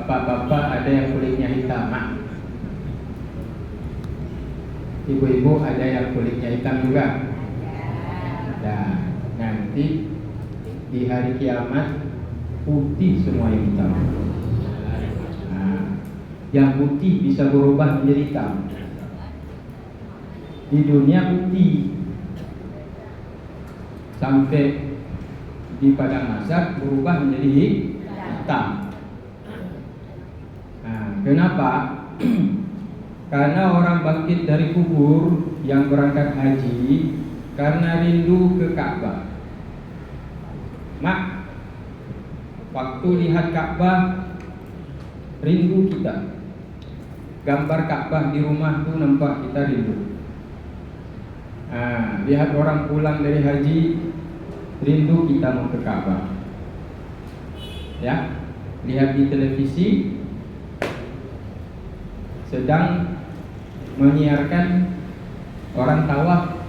Bapak-bapak ada yang kulitnya hitam, Mak. Ibu-ibu ada yang kulitnya hitam juga. Nah, nanti di hari kiamat putih semua yang hitam. Nah, yang putih bisa berubah menjadi hitam. Di dunia putih sampai di padang mahsyar berubah menjadi hitam. Nah, kenapa? Karena orang bangkit dari kubur yang berangkat haji karena rindu ke Ka'bah. Mak, waktu lihat Ka'bah rindu kita. Gambar Ka'bah di rumah tuh nampak kita rindu. Nah, lihat orang pulang dari haji rindu kita mau ke Ka'bah. Ya, lihat di televisi sedang menyiarkan orang tawaf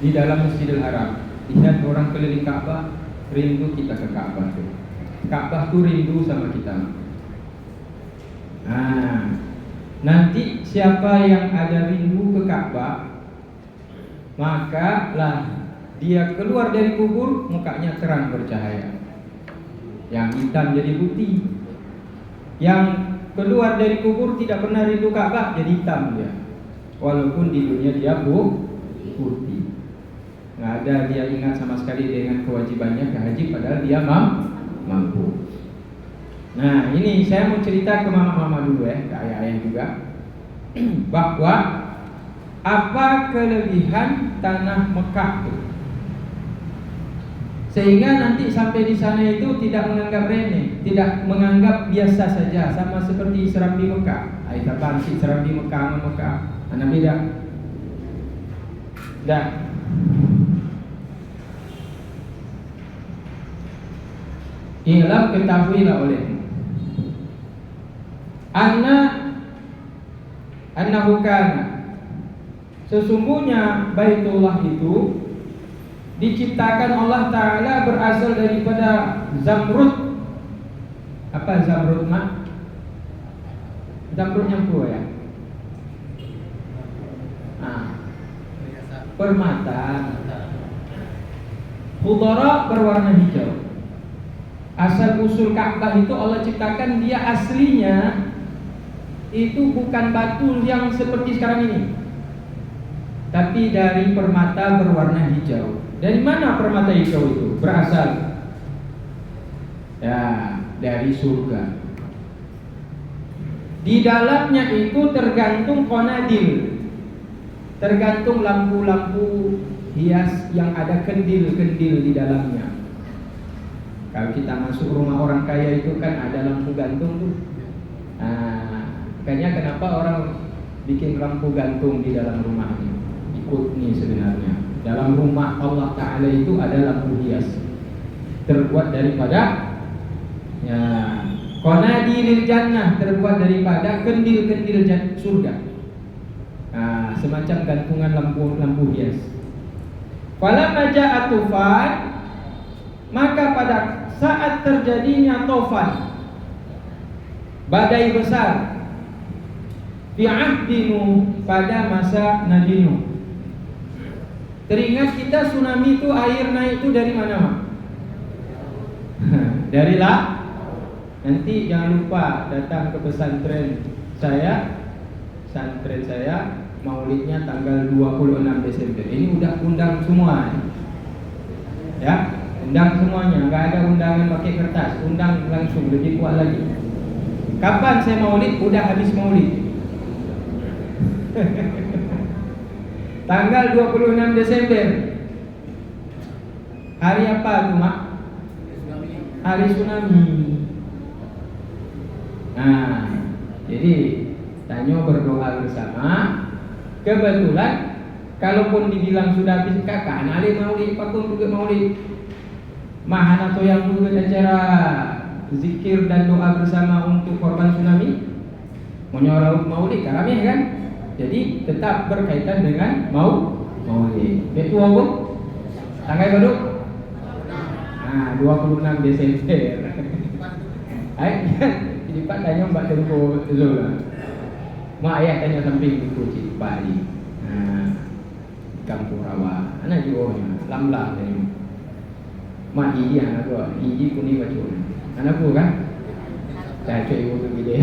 di dalam Masjidil Haram. Lihat orang keliling Ka'bah, rindu kita ke Ka'bah tuh. Ka'bah tuh rindu sama kita. Nah, nanti siapa yang ada rindu ke Ka'bah, maka lah dia keluar dari kubur mukanya terang bercahaya. Yang hitam jadi putih. Yang keluar dari kubur tidak pernah rindu Ka'bah jadi hitam dia. Walaupun di dunia dia putih. Nggak ada dia ingat sama sekali dengan kewajibannya ke haji padahal dia mampu. Nah, ini saya mau cerita ke mama-mama dulu ya, ke ayah-ayah juga. Bahwa apa kelebihan tanah Mekah itu, sehingga nanti sampai di sana itu tidak menganggap remeh, tidak menganggap biasa saja, sama seperti Serambi Mekah. Aisyah bangsi Serambi Mekah, mana beda? Dah. Ilam ketahuilah olehmu annahu kana, sesungguhnya Baitullah itu diciptakan Allah Ta'ala berasal daripada zamrud. Apa zamrud, Mak? Zamrud yang tua ya? Permata. Khudara berwarna hijau. Asal usul Ka'bah itu Allah ciptakan dia aslinya itu bukan batu yang seperti sekarang ini, tapi dari permata berwarna hijau. Dari mana permata hijau itu berasal? Ya, dari surga. Di dalamnya itu tergantung konadil, tergantung lampu-lampu hias yang ada kendil-kendil di dalamnya. Kalau kita masuk rumah orang kaya itu kan ada lampu gantung tuh. Nah, makanya kenapa orang bikin lampu gantung di dalam rumahnya? Ikut nih sebenarnya. Dalam rumah Allah Ta'ala itu ada lampu hias terbuat daripada qanadilil jannah, terbuat daripada kendil-kendil surga. Nah, semacam gantungan lampu hias. Falamma ja'a tufan, maka pada saat terjadinya tufan, badai besar, fi ahdinu, pada masa Nabi Nuh. Teringat kita tsunami itu air naik itu dari mana, Mak? Dari laut. Nanti jangan lupa datang ke pesantren saya maulidnya tanggal 26 Desember. Ini udah undang semua. Ya, undang semuanya, nggak ada undangan pakai kertas, undang langsung, lebih kuat lagi. Kapan saya maulid? Udah habis maulid. Tanggal 26 Desember. Hari apa tuh, Mak? Hari tsunami. Nah, jadi tanya berdoa bersama. Kebetulan kalaupun dibilang sudah habis kakak nali maulid, pakun juga maulid. Mahana to yang juga acara zikir dan doa bersama untuk korban tsunami. Menyorau maulid karame kan? Jadi tetap berkaitan dengan maulid. Betul apa? Tanggal berapa? Nah, 26 Desember. Cik Pak tanya mbak tempo Zul lah. Mak ayah tanya samping buku Cik Pak ni. Kampung Rawa. Anak jiwanya lam-lam tadi. Mak hiji anak aku, hiji kuning baju. Anak aku kan? Dah cuy ibu tu gede.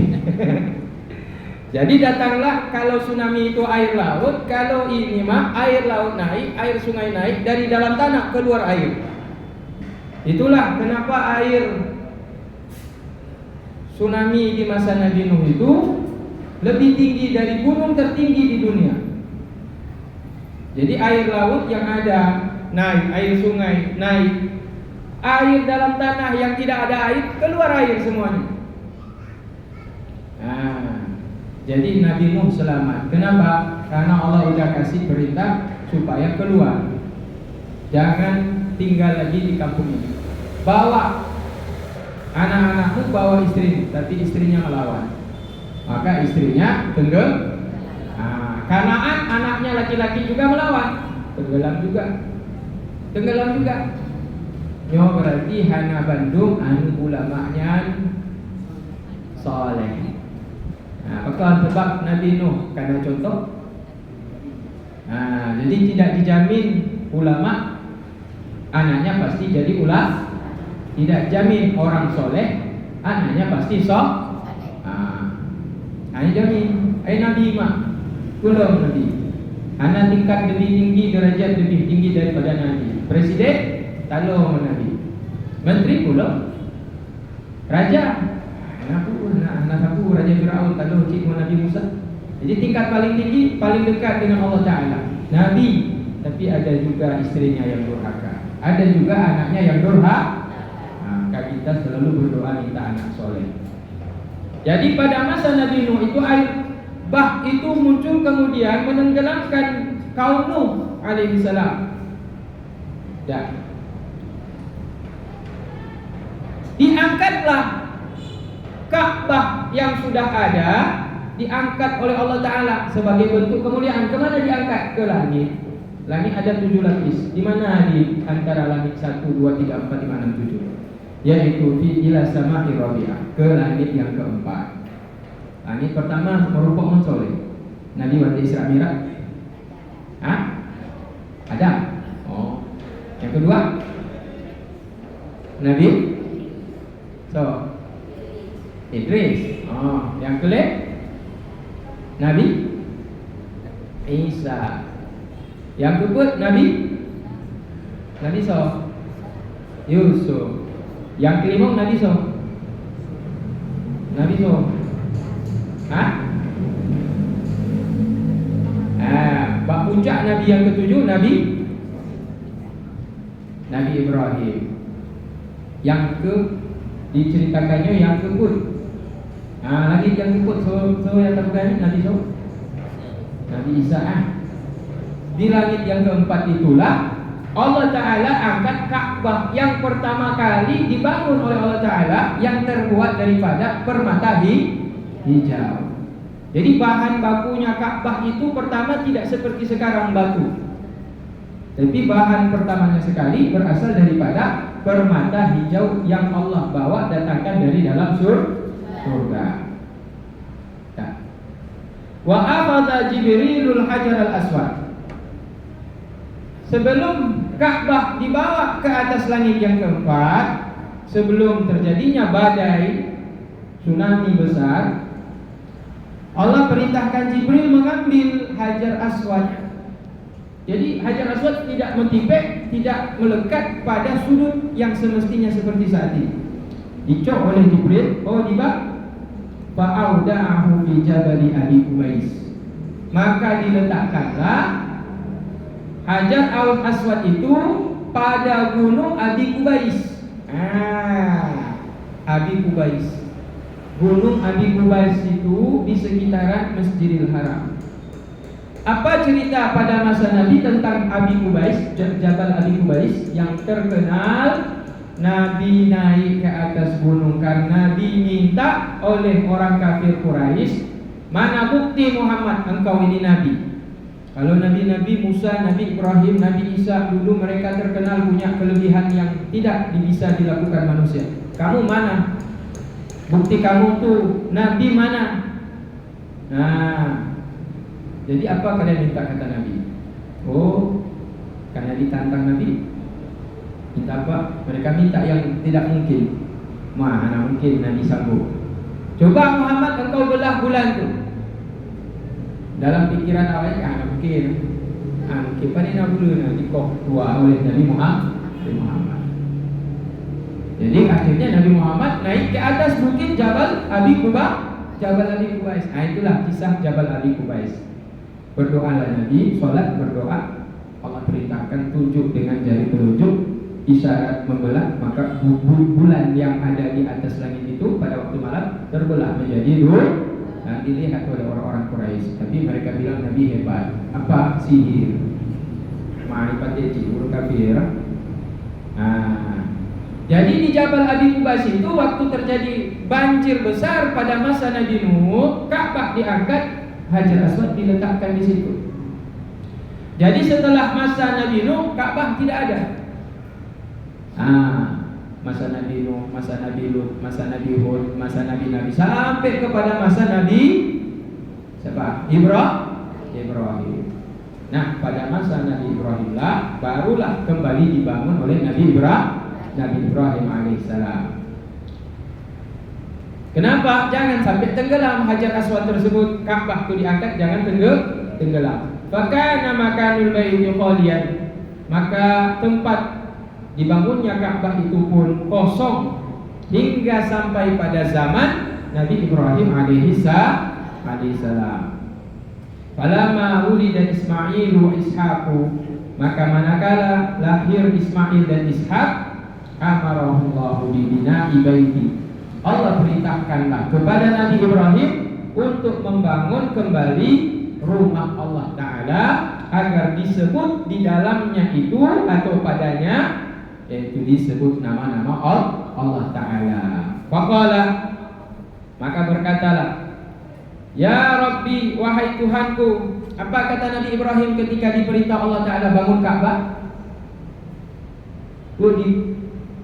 Jadi datanglah kalau tsunami itu air laut, kalau ini mah air laut naik, air sungai naik, dari dalam tanah keluar air. Itulah kenapa air tsunami di masa Nabi Nuh itu lebih tinggi dari gunung tertinggi di dunia. Jadi air laut yang ada naik, air sungai naik, air dalam tanah yang tidak ada air keluar air semuanya. Jadi Nabi Nuh selamat. Kenapa? Karena Allah sudah kasih perintah supaya keluar. Jangan tinggal lagi di kampung ini. Bawa anak-anakmu, bawa istri, tapi istrinya melawan. Maka istrinya tenggelam. Kanaan anaknya laki-laki juga melawan. Tenggelam juga. Nyo berarti hana Bandung anu ulamanya soleh. Apakah sebab Nabi Nuh? Karena contoh. Jadi tidak dijamin ulama anaknya pasti jadi ulama. Tidak jamin orang soleh anaknya pasti ini jamin. Nabi mah belum Nabi. Anak tingkat lebih tinggi, derajat lebih tinggi daripada Nabi. Presiden tolong Nabi. Menteri pula. Raja anak aku Raja Fir'aun tolong cikgu Nabi Musa. Jadi tingkat paling tinggi, paling dekat dengan Allah Ta'ala Nabi. Tapi ada juga istrinya yang durhaka, ada juga anaknya yang durhaka. Maka kita selalu berdoa minta anak soleh. Jadi pada masa Nabi Nuh itu air bah itu muncul kemudian menenggelamkan kaum Nuh alaihissalam. Diangkatlah Ka'bah yang sudah ada, diangkat oleh Allah Ta'ala sebagai bentuk kemuliaan. Kemana diangkat? Ke langit. Langit ada 7 lapis. Di mana di antara langit 1, 2, 3, 4, 5, 6, 7? Yaitu ila sama'i rabi'ah, ke langit yang keempat. Langit pertama merupakan soleh. Nabi waktu Isra Mi'raj. Ada. Yang kedua Nabi Idris. Yang kelima Nabi Isa. Yang keempat Nabi Yusuf. Yang kelima Nabi bab puncak Nabi yang ketujuh Nabi Ibrahim. Yang diceritakannya yang keempat. Lagi yang keempat so yang terbuka Nabi Isa. Di langit yang keempat itulah Allah Ta'ala angkat Ka'bah yang pertama kali dibangun oleh Allah Ta'ala, yang terbuat daripada permata hijau. Jadi bahan bakunya Ka'bah itu pertama tidak seperti sekarang batu, tapi bahan pertamanya sekali berasal daripada permata hijau yang Allah bawa datangkan dari dalam surga. Wa afadha Jibrilul Hajar al-Aswad. Sebelum Ka'bah dibawa ke atas langit yang keempat, sebelum terjadinya badai tsunami besar, Allah perintahkan Jibril mengambil Hajar Aswad. Jadi Hajar Aswad tidak mentipek, tidak melekat pada sudut yang semestinya seperti saat ini. Dicok oleh Jibril, fa'auda'ahu fi jabali Abi Qubais. Maka diletakkanlah Hajar Aswad itu pada gunung Abi Qubais. Abi Qubais. Gunung Abi Qubais itu di sekitaran Masjidil Haram. Apa cerita pada masa Nabi tentang Abi Qubais, Jabal Abi Qubais yang terkenal? Nabi naik ke atas gunung karena diminta oleh orang kafir Quraisy, mana bukti Muhammad engkau ini Nabi? Kalau Nabi-Nabi Musa, Nabi Ibrahim, Nabi Isa dulu mereka terkenal punya kelebihan yang tidak bisa dilakukan manusia. Kamu mana? Bukti kamu tuh Nabi mana? Nah, jadi apa kalian minta, kata Nabi? Oh, karena ditantang Nabi. Minta apa? Mereka minta yang tidak mungkin. Mana mungkin Nabi sanggup. Coba Muhammad engkau belah bulan tuh. Dalam pikiran awalnya mungkin. Mungkin pada Nabi dikok dua oleh Nabi Muhammad. Jadi akhirnya Nabi Muhammad naik ke atas bukit Jabal Abi Qubais. Nah, itulah kisah Jabal Abi Qubais. Berdoalah Nabi, sholat berdoa. Allah perintahkan tunjuk dengan jari telunjuk, isyarat membelah, maka bulan yang ada di atas langit itu pada waktu malam terbelah menjadi dua. Nah, dilihat oleh orang-orang Quraisy. Tapi mereka bilang Nabi hebat. Apa? Sihir. Ma'rifat huruf kafir. Nah, jadi di Jabal Abi Qubais itu waktu terjadi banjir besar pada masa Nabi Nuh, Ka'bah diangkat, Hajar Aswad diletakkan di situ. Jadi setelah masa Nabi Nuh, Ka'bah tidak ada. Masa Nabi Nuh, masa Nabi Lut, masa Nabi Hud, masa Nabi sampai kepada masa Nabi siapa? Ibrahim. Nah, pada masa Nabi Ibrahim lah barulah kembali dibangun oleh Nabi Ibrahim alaihissalam. Kenapa? Jangan sampai tenggelam Hajar Aswad tersebut. Ka'bah itu diangkat, jangan tenggelam. Fakana makanul baiti khaliyan. Maka tempat dibangunnya Ka'bah itu pun kosong hingga sampai pada zaman Nabi Ibrahim alaihissalam. Falamma ulida Ismail wa Ishaqu, maka manakala lahir Ismail dan Ishaq, amarahullahu bibina'i baiti, Allah perintahkanlah kepada Nabi Ibrahim untuk membangun kembali rumah Allah Ta'ala agar disebut di dalamnya itu atau padanya, yaitu disebut nama-nama Allah Ta'ala. Faqala, maka berkatalah, ya Rabbi, wahai Tuhanku. Apa kata Nabi Ibrahim ketika diperintah Allah Ta'ala bangun Ka'bah?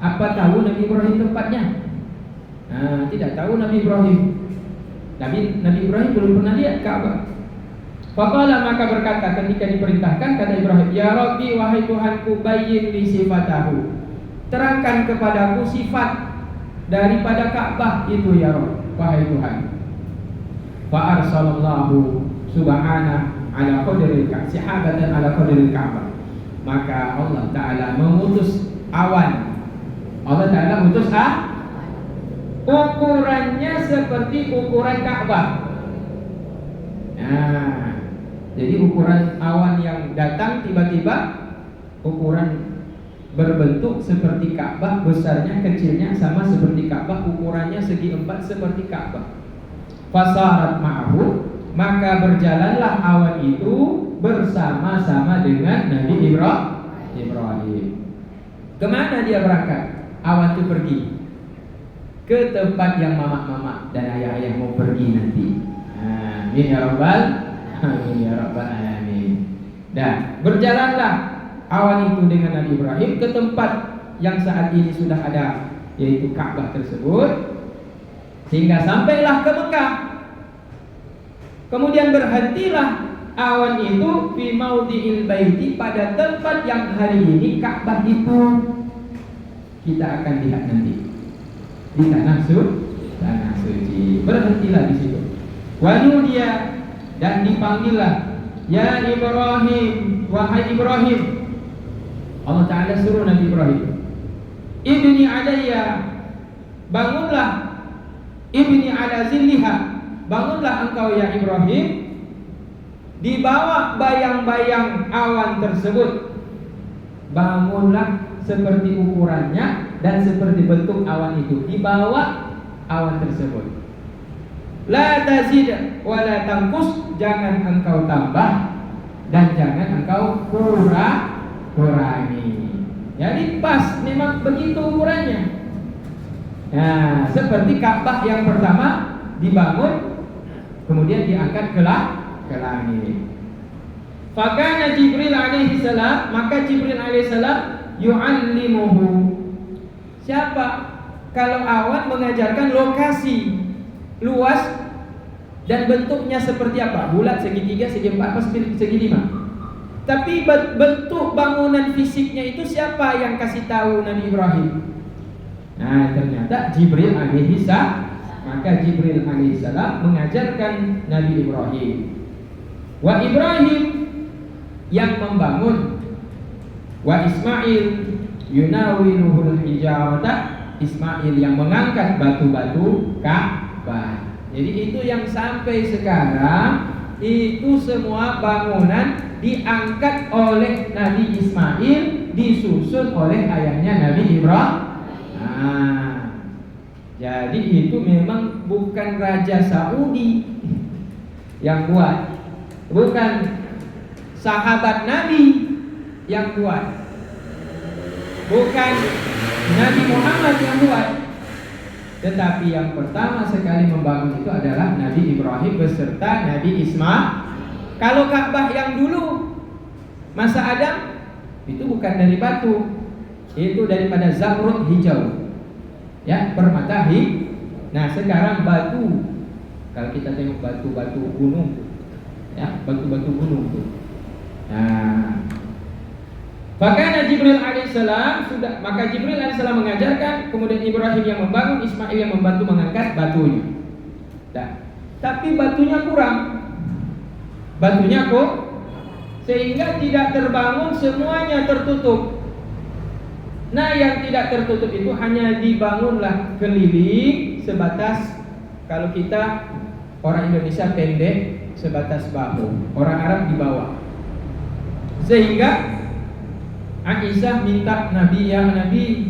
Apa tahu Nabi Ibrahim tempatnya? Tidak tahu Nabi Ibrahim. Nabi Ibrahim belum pernah lihat Ka'bah. Faqala, maka berkata ketika diperintahkan, kata Ibrahim, ya Rabbi, wahai Tuhanku, bayyin li sifatahu, terangkan kepadaku sifat daripada Ka'bah itu ya Rabb, wahai Tuhan. Fa arsalallahu subhanahu ala qadril Ka'bah, sahabatan ala qadril Ka'bah. Maka Allah Ta'ala mengutus awan. Allah Ta'ala mengutus ukurannya seperti ukuran Ka'bah. Nah, jadi ukuran awan yang datang tiba-tiba, ukuran berbentuk seperti Ka'bah, besarnya kecilnya sama seperti Ka'bah, ukurannya segi empat seperti Ka'bah. Fasarat ma'ahu, maka berjalanlah awan itu bersama-sama dengan Nabi Ibrahim. Kemana dia berangkat? Awan itu pergi ke tempat yang mama-mama dan ayah-ayah mau pergi nanti. Amin ya rabbal alamin. Dan berjalanlah awan itu dengan Nabi Ibrahim ke tempat yang saat ini sudah ada, yaitu Ka'bah tersebut, sehingga sampailah ke Mekah. Kemudian berhentilah awan itu fi maudhi'il baiti, pada tempat yang hari ini Ka'bah itu kita akan lihat nanti di tanah suci. Berhentilah di situ. Wanudia, dan dipanggillah, ya Ibrahim, wahai Ibrahim. Allah Ta'ala suruh Nabi Ibrahim, ibni alayya, bangunlah, ibni ala zilliha, bangunlah engkau ya Ibrahim, di bawah bayang-bayang awan tersebut. Bangunlah seperti ukurannya dan seperti bentuk awan itu, di bawah awan tersebut. La tazid wa la tangkus, jangan engkau tambah dan jangan engkau kurangi. Jadi pas, memang begitu ukurannya. Nah, seperti Ka'bah yang pertama dibangun, kemudian diangkat ke langit. Fakana Jibril alaihi salam, maka Jibril alaihi salam yu'allimuhu. Siapa Kalau awan mengajarkan lokasi, luas dan bentuknya seperti apa? Bulat, segitiga, segi empat, segi lima. Tapi bentuk bangunan fisiknya itu siapa yang kasih tahu Nabi Ibrahim? Nah, ternyata Jibril alaihi salam. Maka Jibril alaihi salam mengajarkan Nabi Ibrahim. Wa Ibrahim yang membangun, wa Ismail yunawiluhul hijarata, Ismail yang mengangkat batu-batu Ka'bah. Jadi itu yang sampai sekarang itu semua bangunan diangkat oleh Nabi Ismail, disusun oleh ayahnya Nabi Ibrahim. Jadi itu memang bukan Raja Saudi yang buat, bukan sahabat Nabi yang buat, bukan Nabi Muhammad yang buat, tetapi yang pertama sekali membangun itu adalah Nabi Ibrahim beserta Nabi Ismail. Kalau Ka'bah yang dulu masa Adam itu bukan dari batu, itu daripada zamrud hijau, ya, permata hijau. Nah sekarang batu, kalau kita tengok batu-batu gunung, ya, batu-batu gunung tuh. Nah, maka Jibril alaihissalam maka Jibril alaihissalam mengajarkan, kemudian Ibrahim yang membangun, Ismail yang membantu mengangkat batunya. Nah, tapi batunya kurang, batunya kok sehingga tidak terbangun, semuanya tertutup. Nah, yang tidak tertutup itu hanya dibangunlah keliling sebatas, kalau kita orang Indonesia pendek sebatas bahu, orang Arab di bawah. Sehingga Aisyah minta Nabi, ya Nabi,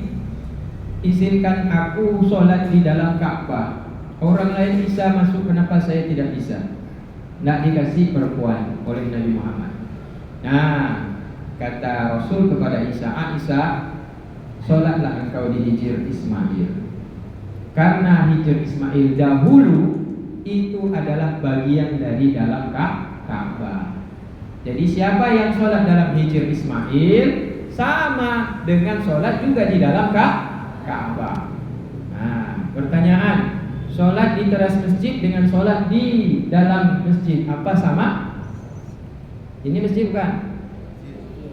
izinkan aku sholat di dalam Ka'bah. Orang lain bisa masuk, kenapa saya tidak bisa? Tidak dikasih perempuan oleh Nabi Muhammad. Nah, kata Rasul kepada Aisyah, sholatlah engkau di Hijr Ismail. Karena Hijr Ismail dahulu itu adalah bagian dari dalam Ka'bah. Jadi siapa yang sholat dalam Hijr Ismail sama dengan sholat juga di dalam Ka'bah. Nah, pertanyaan, sholat di teras masjid dengan sholat di dalam masjid apa sama? Ini masjid bukan?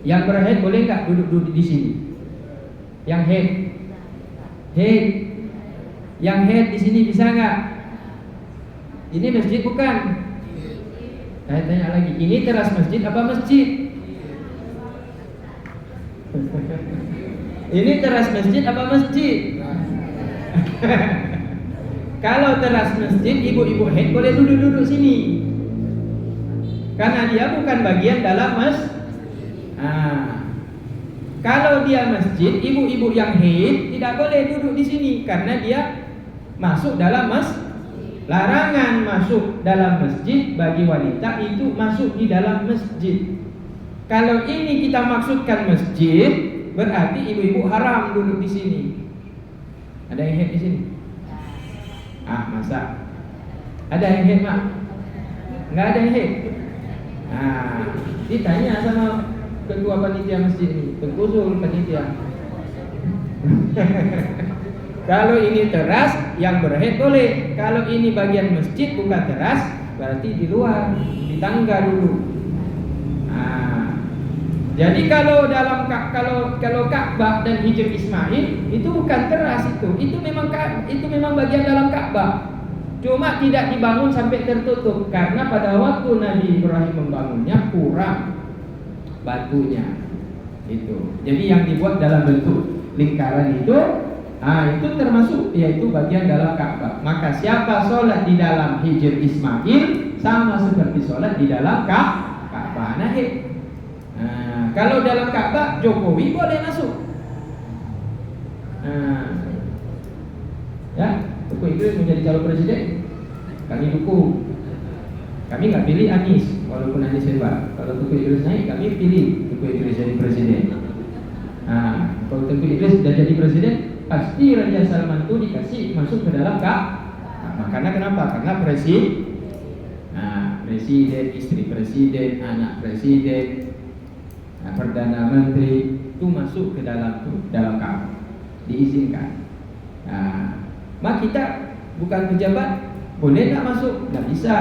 Yang berhead boleh nggak duduk di sini? Yang head, yang head di sini bisa nggak? Ini masjid bukan? Saya tanya lagi, ini teras masjid apa masjid? Ini teras masjid apa masjid? Kalau teras masjid, ibu-ibu head boleh duduk-duduk sini, karena dia bukan bagian dalam kalau dia masjid, ibu-ibu yang haid tidak boleh duduk di sini karena dia masuk dalam larangan masuk dalam masjid bagi wanita itu masuk di dalam masjid. Kalau ini kita maksudkan masjid, berarti ibu-ibu haram duduk di sini. Ada yang haid di sini? Masa? Ada yang haid, Mak? Enggak ada yang haid. Ditanya sama ketua panitia masjid ini, Tengkusul panitia. Kalau ini teras, yang berhead boleh. Kalau ini bagian masjid bukan teras, berarti di luar, di tangga dulu. Jadi kalau Ka'bah dan Hijr Ismail itu bukan teras, itu memang bagian dalam Ka'bah. Cuma tidak dibangun sampai tertutup karena pada waktu Nabi Ibrahim membangunnya kurang batunya. Itu. Jadi yang dibuat dalam bentuk lingkaran itu termasuk yaitu bagian dalam Ka'bah. Maka siapa sholat di dalam Hijr Ismail sama seperti sholat di dalam Ka'bah. Kalau dalam Ka'bah Jokowi boleh masuk. Ya, Tuku Idris menjadi calon presiden, kami dukung. Kami nggak pilih Anies, walaupun Anies hebat. Kalau Tuku Idris naik, kami pilih Tuku Idris jadi presiden. Kalau Tuku Idris sudah jadi presiden, pasti Raja Salman itu dikasih masuk ke dalam Ka'bah. Karena kenapa? Karena presiden, istri presiden, anak presiden, Perdana Menteri itu masuk ke dalam Ka'bah, diizinkan. Mak kita bukan pejabat, boleh tak masuk? Tak bisa.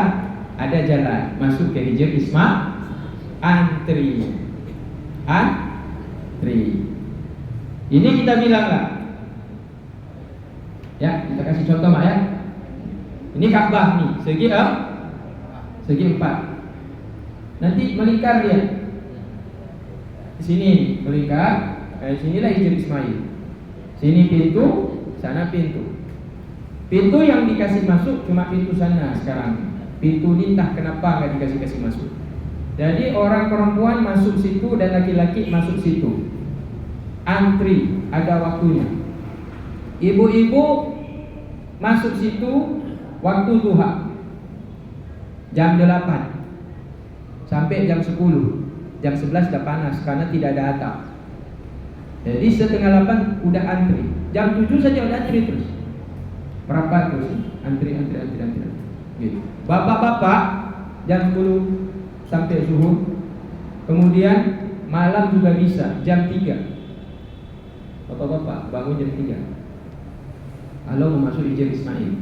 Ada jalan masuk ke Hijr Ismail. Antri. Ini kita bilang lah. Ya, kita kasih contoh mak ya. Ini Ka'bah nih, segi 4. Nanti melingkar dia. Di sini melingkar. Sinilah Hijr Ismail. Sini pintu, sana pintu. Pintu yang dikasih masuk cuma pintu sana sekarang. Pintu ini entah kenapa nggak dikasih masuk. Jadi orang perempuan masuk situ dan laki-laki masuk situ. Antri, ada waktunya. Ibu-ibu masuk situ waktu duha. Jam 8 sampai jam 10. Jam 11 dah panas karena tidak ada atap. Jadi setengah 8 udah antri. Jam 7 saja udah antri terus. Berapa terus? Antri. Gitu. Bapak-bapak jam 10 sampai subuh. Kemudian malam juga bisa jam 3. Bapak-bapak bangun jam 3. Kalau mau masuk Hijr Ismail.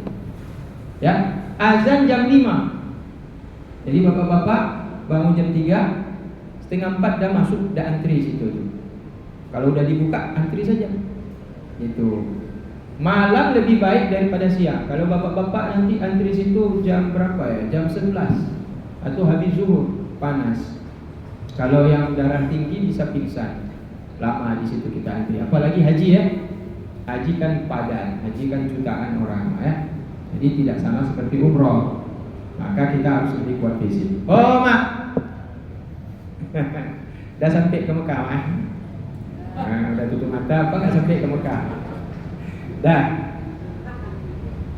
Ya, azan jam 5. Jadi bapak-bapak bangun jam 3, setengah 4 dah masuk, dah antri situ. Kalau udah dibuka, antri saja. Itu. Malam lebih baik daripada siang. Kalau bapak-bapak nanti antri situ jam berapa ya? Jam 11 atau habis zuhur, panas. Kalau yang darah tinggi bisa pingsan. Lama di situ kita antri. Apalagi haji ya. Haji kan padat, haji kan jutaan orang ya. Jadi tidak sama seperti umroh. Maka kita harus lebih kuat fisik. Oh mak, dah sampai ke Mekah mak. Udah tutup mata apa nggak sampai ke Mekah? Dah.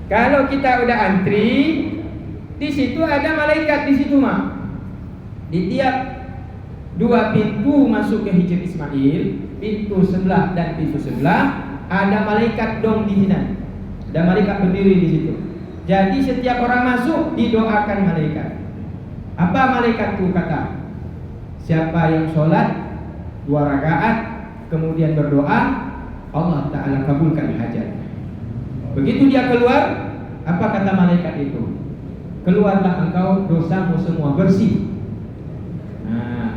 Kalau kita udah antri, di situ ada malaikat di situ mak. Di tiap 2 pintu masuk ke Hijr Ismail, pintu sebelah dan pintu sebelah ada malaikat dong di sini. Ada malaikat berdiri di situ. Jadi setiap orang masuk didoakan malaikat. Apa malaikat itu kata? Siapa yang sholat 2 rakaat kemudian berdoa, Allah Ta'ala kabulkan hajat. Begitu dia keluar, apa kata malaikat itu? Keluarlah engkau, dosamu semua bersih.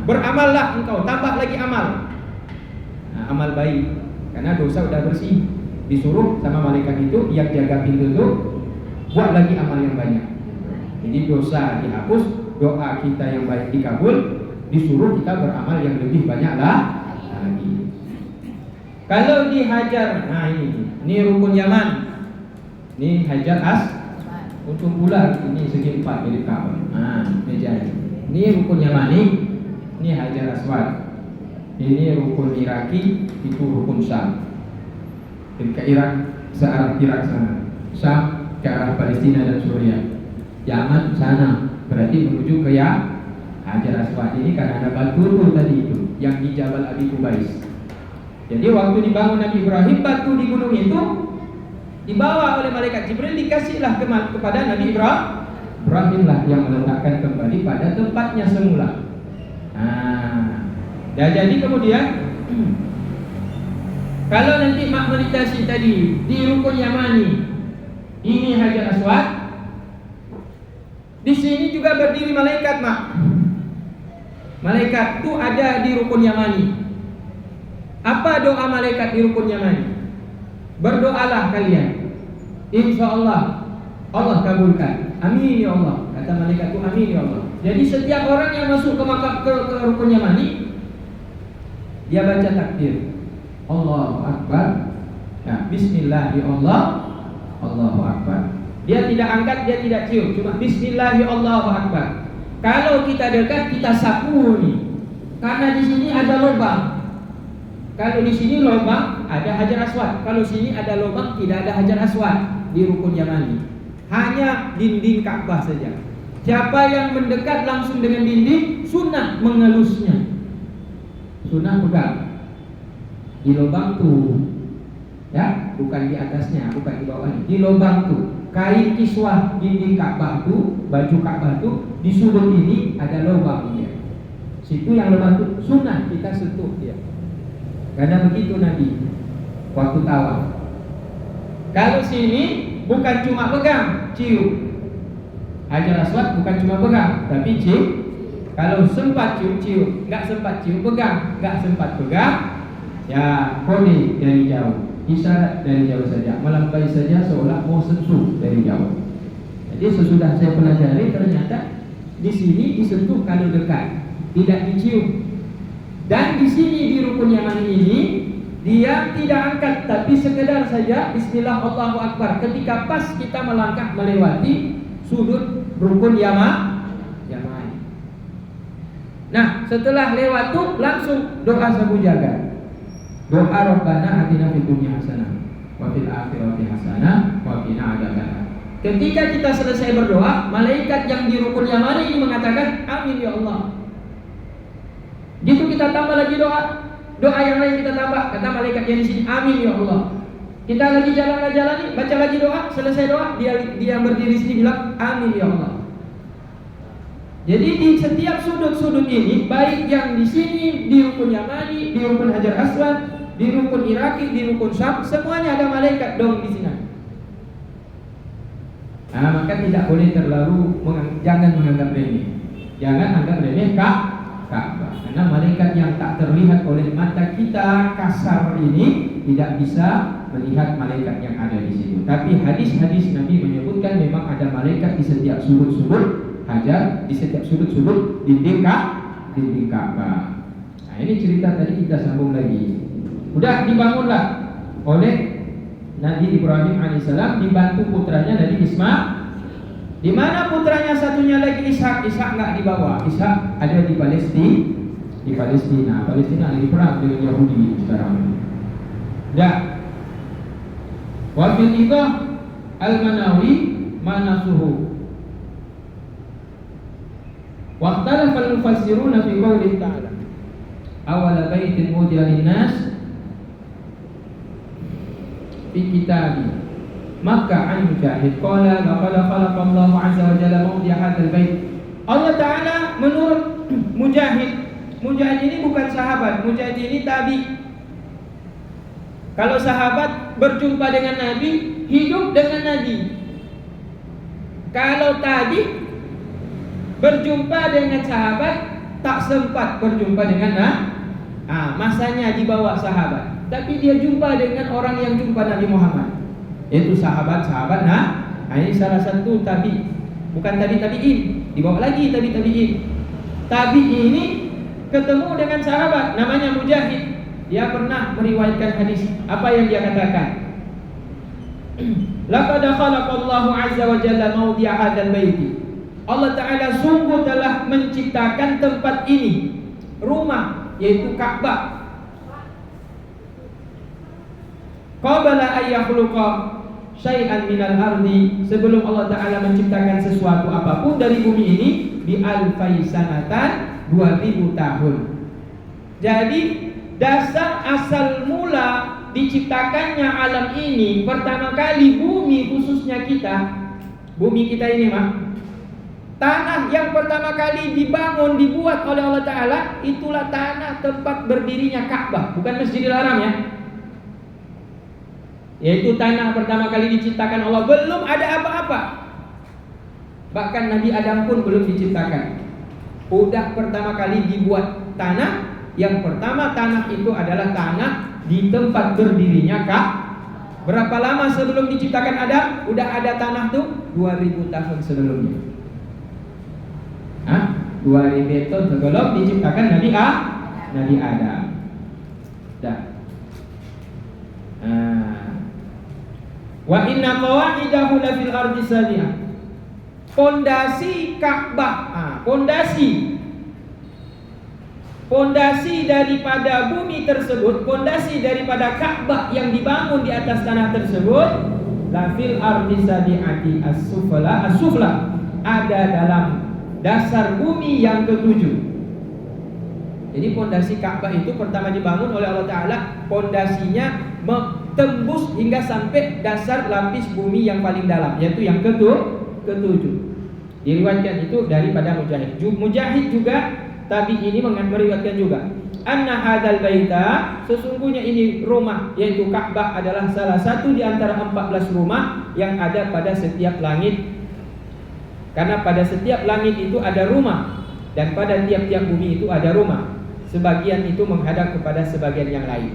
Beramallah engkau, tambah lagi amal. Amal baik, karena dosa udah bersih. Disuruh sama malaikat itu yang jaga pintu itu, buat lagi amal yang banyak. Jadi dosa dihapus, doa kita yang baik dikabul, disuruh kita beramal yang lebih banyak lagi. Kalau dihajar, nah ini rukun Yaman. Ini hajar untung pula ini segi 4 milik Ka'bah. Meja ini rukun Yamani, ini hajar aswad. Ini rukun Iraki, itu rukun Syam. Ke Irak, searah Irak sana. Syam ke arah Palestina dan Suriah. Yaman sana, berarti menuju ke Hajar Aswad. Ini karena ada batu tadi itu yang di Jabal Abi Kubais. Jadi waktu dibangun Nabi Ibrahim, batu di gunung itu dibawa oleh malaikat Jibril, dikasihlah kepada Nabi Ibrahimlah yang meletakkan kembali pada tempatnya semula. Dan jadi kemudian kalau nanti mak meditasi tadi di rukun Yamani, ini Hajar Aswad, di sini juga berdiri malaikat mak. Malaikat itu ada di rukun Yamani. Apa doa malaikat di rukun Yamani? Berdoalah kalian, insya Allah Allah kabulkan. Amin ya Allah. Kata malaikat itu amin ya Allah. Jadi setiap orang yang masuk ke rukun Yamani, dia baca takbir, Allahu Akbar. Nah, Bismillah ya Allah, Allahu Akbar. Dia tidak angkat, dia tidak cium, cuma Bismillah ya Allahu Akbar. Kalau kita dekat, kita sapu nih, karena di sini ada lubang. Kalau di sini lubang ada Hajar Aswad. Kalau sini ada lubang tidak ada Hajar Aswad di rukun Yamani. Hanya dinding Ka'bah saja. Siapa yang mendekat langsung dengan dinding, sunnah mengelusnya. Sunnah pegang di lubang tuh, ya, bukan di atasnya, bukan di bawahnya. Di lubang tuh, kain kiswah dinding Ka'bah tuh, baju Ka'bah tuh, di sudut ini ada lubang dia. Situ yang lubang tuh sunnah kita sentuh dia. Karena begitu Nabi waktu tawaf. Kalau sini bukan cuma pegang, cium. Hajar Aswad bukan cuma pegang, tapi cium. Kalau sempat cium, cium. Nggak sempat cium, pegang. Nggak sempat pegang, ya kode dari jauh, isyarat dari jauh saja, melampaui saja seolah mau sentuh dari jauh. Jadi sesudah saya pelajari ternyata di sini disentuh kalau dekat, tidak dicium. Dan di sini di rukun Yamani ini dia tidak angkat, tapi sekedar saja Bismillah Allahu Akbar ketika pas kita melangkah melewati sudut rukun Yamani. Nah, setelah lewat itu langsung doa sabu jaga. Doa Rabbana atina fid dunya hasanah wa fil akhirati hasanah wa qina adzabannar. Ketika kita selesai berdoa, malaikat yang di rukun Yamani ini mengatakan amin ya Allah. Gitu kita tambah lagi doa. Doa yang lain kita tambah, kata malaikat yang di sini amin ya Allah. Kita lagi jalan, baca lagi doa, selesai doa, dia yang berdiri di sini bilang amin ya Allah. Jadi di setiap sudut-sudut ini, baik yang di sini, di rukun Yamani, di rukun Hajar Aswad, di rukun Iraki, di rukun Syam, semuanya ada malaikat dong di sini. Nah, maka tidak boleh jangan menganggap remeh. Jangan anggap remeh Ka'bah. Karena malaikat yang tak terlihat oleh mata kita kasar ini tidak bisa melihat malaikat yang ada di situ. Tapi hadis-hadis Nabi menyebutkan memang ada malaikat di setiap sudut-sudut Hajar, di setiap sudut-sudut dinding Ka'bah. Nah, ini cerita tadi kita sambung lagi. Udah dibangunlah oleh Nabi Ibrahim alaihissalam dibantu putranya Nabi Ismail. Di mana putranya satunya lagi Ishak? Ishak nggak dibawa. Ishak ada di Palestina. Palestina lagi perang dengan Yahudi sekarang. Dah. Wa fil Idah al-Manawi manasuhu. Waqtalafa al-mufassiruna fi qawlihi ta'ala awwala baitin wudi'a lin-nas fi kitabi Makkah an Mujahid qala laqad khalaqa Allah 'azza wa jalla mawdi'a hadzal bait. Allah Ta'ala menurut Mujahid ini bukan sahabat, Mujahid ini tabi. Kalau sahabat berjumpa dengan Nabi, hidup dengan Nabi. Kalau tabi berjumpa dengan sahabat, tak sempat berjumpa dengan masanya dibawa sahabat. Tapi dia jumpa dengan orang yang jumpa Nabi Muhammad, yaitu sahabat-sahabat. Ini salah satu tabi, bukan tabi'in, dibawa lagi tabi'in. Tabi ini ketemu dengan sahabat namanya Mujahid. Dia pernah meriwayatkan hadis. Apa yang dia katakan? Laqad khalaqallahu 'azza wa jalla mawdi'a hadzal baiti. Allah Ta'ala sungguh telah menciptakan tempat ini, rumah, yaitu Ka'bah, qabla an yakhluqa syai'an minal ardi, sebelum Allah Ta'ala menciptakan sesuatu apapun dari bumi ini, bi alfai sanatan, 2000 tahun. Jadi dasar asal mula diciptakannya alam ini, pertama kali bumi, khususnya bumi kita ini tanah yang pertama kali dibangun, dibuat oleh Allah Ta'ala, itulah tanah tempat berdirinya Ka'bah, bukan Masjidil Haram ya. Yaitu tanah pertama kali diciptakan Allah, belum ada apa-apa. Bahkan Nabi Adam pun belum diciptakan. Udah pertama kali dibuat tanah. Yang pertama tanah itu adalah tanah di tempat berdirinya Ka'bah. Berapa lama sebelum diciptakan Adam? Udah ada tanah tuh 2000 tahun sebelumnya. 2000 tahun sebelum diciptakan Nabi Adam. Dah. Wa inna qawaidahu la fil ardi sabi'ah. Pondasi Ka'bah, pondasi daripada bumi tersebut, pondasi daripada Ka'bah yang dibangun di atas tanah tersebut, la fil ardi sabi'ati as-sufla, ada dalam dasar bumi yang ketujuh. Jadi pondasi Ka'bah itu pertama dibangun oleh Allah Ta'ala, pondasinya tembus hingga sampai dasar lapis bumi yang paling dalam, yaitu yang ketujuh. Diriwayatkan itu daripada Mujahid. Mujahid juga Tabi ini meriwayatkan juga, anna hadzal baita, sesungguhnya ini rumah yaitu Ka'bah adalah salah satu di antara 14 rumah yang ada pada setiap langit. Karena pada setiap langit itu ada rumah dan pada tiap-tiap bumi itu ada rumah. Sebagian itu menghadap kepada sebagian yang lain.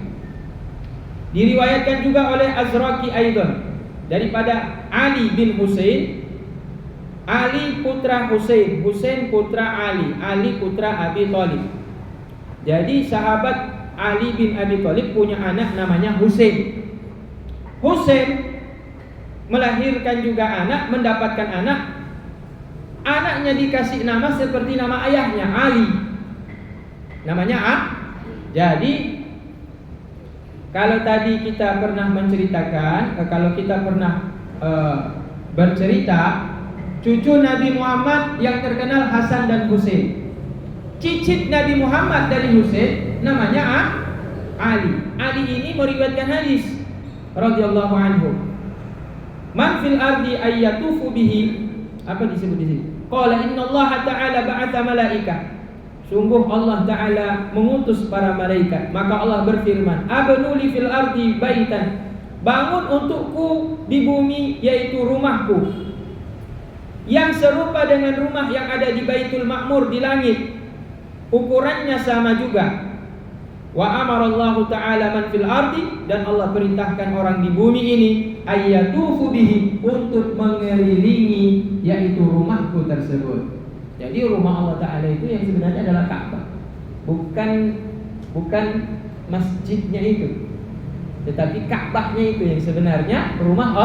Diriwayatkan juga oleh Azraqi Aidon daripada Ali bin Husain, Ali putra Husain, Husain putra Ali, Ali putra Abi Thalib. Jadi sahabat Ali bin Abi Thalib punya anak namanya Husain. Husain melahirkan juga anak, mendapatkan anak. Anaknya dikasih nama seperti nama ayahnya, Ali. Namanya Jadi kalau tadi kita pernah menceritakan, kalau kita pernah bercerita, cucu Nabi Muhammad yang terkenal Hasan dan Husain. Cicit Nabi Muhammad dari Husain namanya Ali. Ali ini meriwayatkan hadis radhiyallahu anhu. Man fil ardi ayyatufu bihi, apa disebut di sini? Qala innallaha ta'ala ba'atha malaikah. Sungguh Allah Ta'ala mengutus para malaikat. Maka Allah berfirman, abnuli fil ardi baitan, bangun untukku di bumi, yaitu rumahku, yang serupa dengan rumah yang ada di Baitul Ma'mur di langit. Ukurannya sama juga. Wa amarallahu ta'ala man fil ardi, dan Allah perintahkan orang di bumi ini ayyatufu bihi, untuk mengelilingi yaitu rumahku tersebut. Jadi rumah Allah Ta'ala itu yang sebenarnya adalah Ka'bah, bukan masjidnya itu, tetapi Ka'bahnya itu yang sebenarnya rumah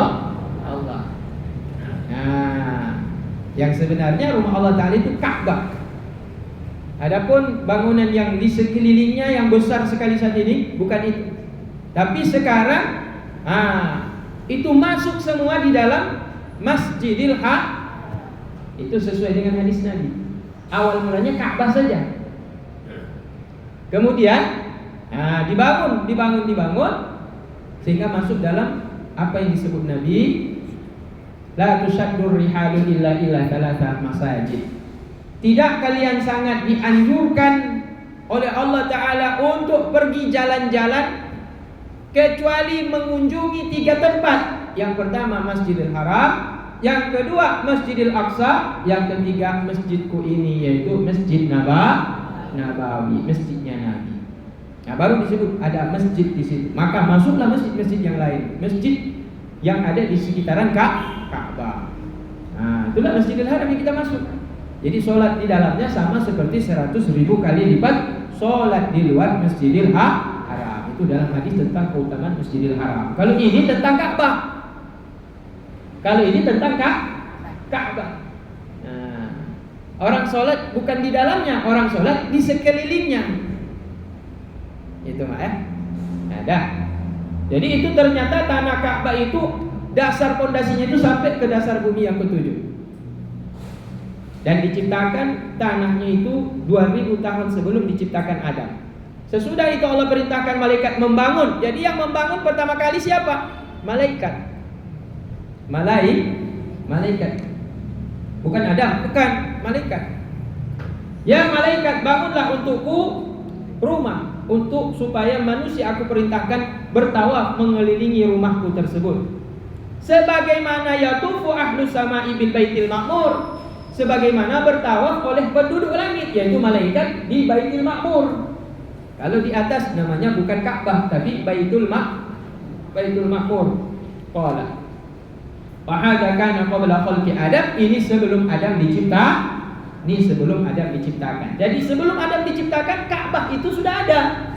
Allah. Nah, yang sebenarnya rumah Allah Ta'ala itu Ka'bah. Adapun bangunan yang di sekelilingnya yang besar sekali saat ini bukan itu. Tapi sekarang itu masuk semua di dalam Masjidil Haram. Itu sesuai dengan hadis Nabi. Awal mulanya Ka'bah saja. Kemudian dibangun sehingga masuk dalam apa yang disebut Nabi, la tusaddur rihalu illa thalatha masajid. Tidak kalian sangat dianjurkan oleh Allah Ta'ala untuk pergi jalan-jalan kecuali mengunjungi 3 tempat. Yang pertama Masjidil Haram, yang kedua Masjidil Aqsa, yang ketiga masjidku ini, yaitu Masjid Nabawi, masjidnya Nabi. Nah, baru disebut ada masjid di situ. Maka masuklah masjid-masjid yang lain, masjid yang ada di sekitaran Ka'bah. Nah, itulah Masjidil Haram yang kita masuk. Jadi sholat di dalamnya sama seperti 100.000 kali lipat sholat di luar Masjidil Haram. Itu dalam hadis tentang keutamaan Masjidil Haram. Kalau ini tentang Ka'bah. Kalau ini tentang Ka'bah. Nah, orang sholat bukan di dalamnya, orang sholat di sekelilingnya. Itu Nah, dah. Jadi itu ternyata tanah Ka'bah itu dasar pondasinya itu sampai ke dasar bumi yang ke-7. Dan diciptakan tanahnya itu 2000 tahun sebelum diciptakan Adam. Sesudah itu Allah perintahkan malaikat membangun. Jadi yang membangun pertama kali siapa? Malaikat. Malaikat. Bukan Adam, bukan, malaikat. Ya malaikat, bangunlah untukku rumah, untuk supaya manusia aku perintahkan bertawaf mengelilingi rumahku tersebut. Sebagaimana yatufu ahlus sama'i bil baitil ma'mur, sebagaimana bertawaf oleh penduduk langit, yaitu malaikat di Baitul Ma'mur. Kalau di atas namanya bukan Ka'bah tapi Baitul Ma'mur. Qala wa hadza kana qabla khalqi Adam, ini sebelum Adam diciptakan. Jadi sebelum Adam diciptakan, Ka'bah itu sudah ada.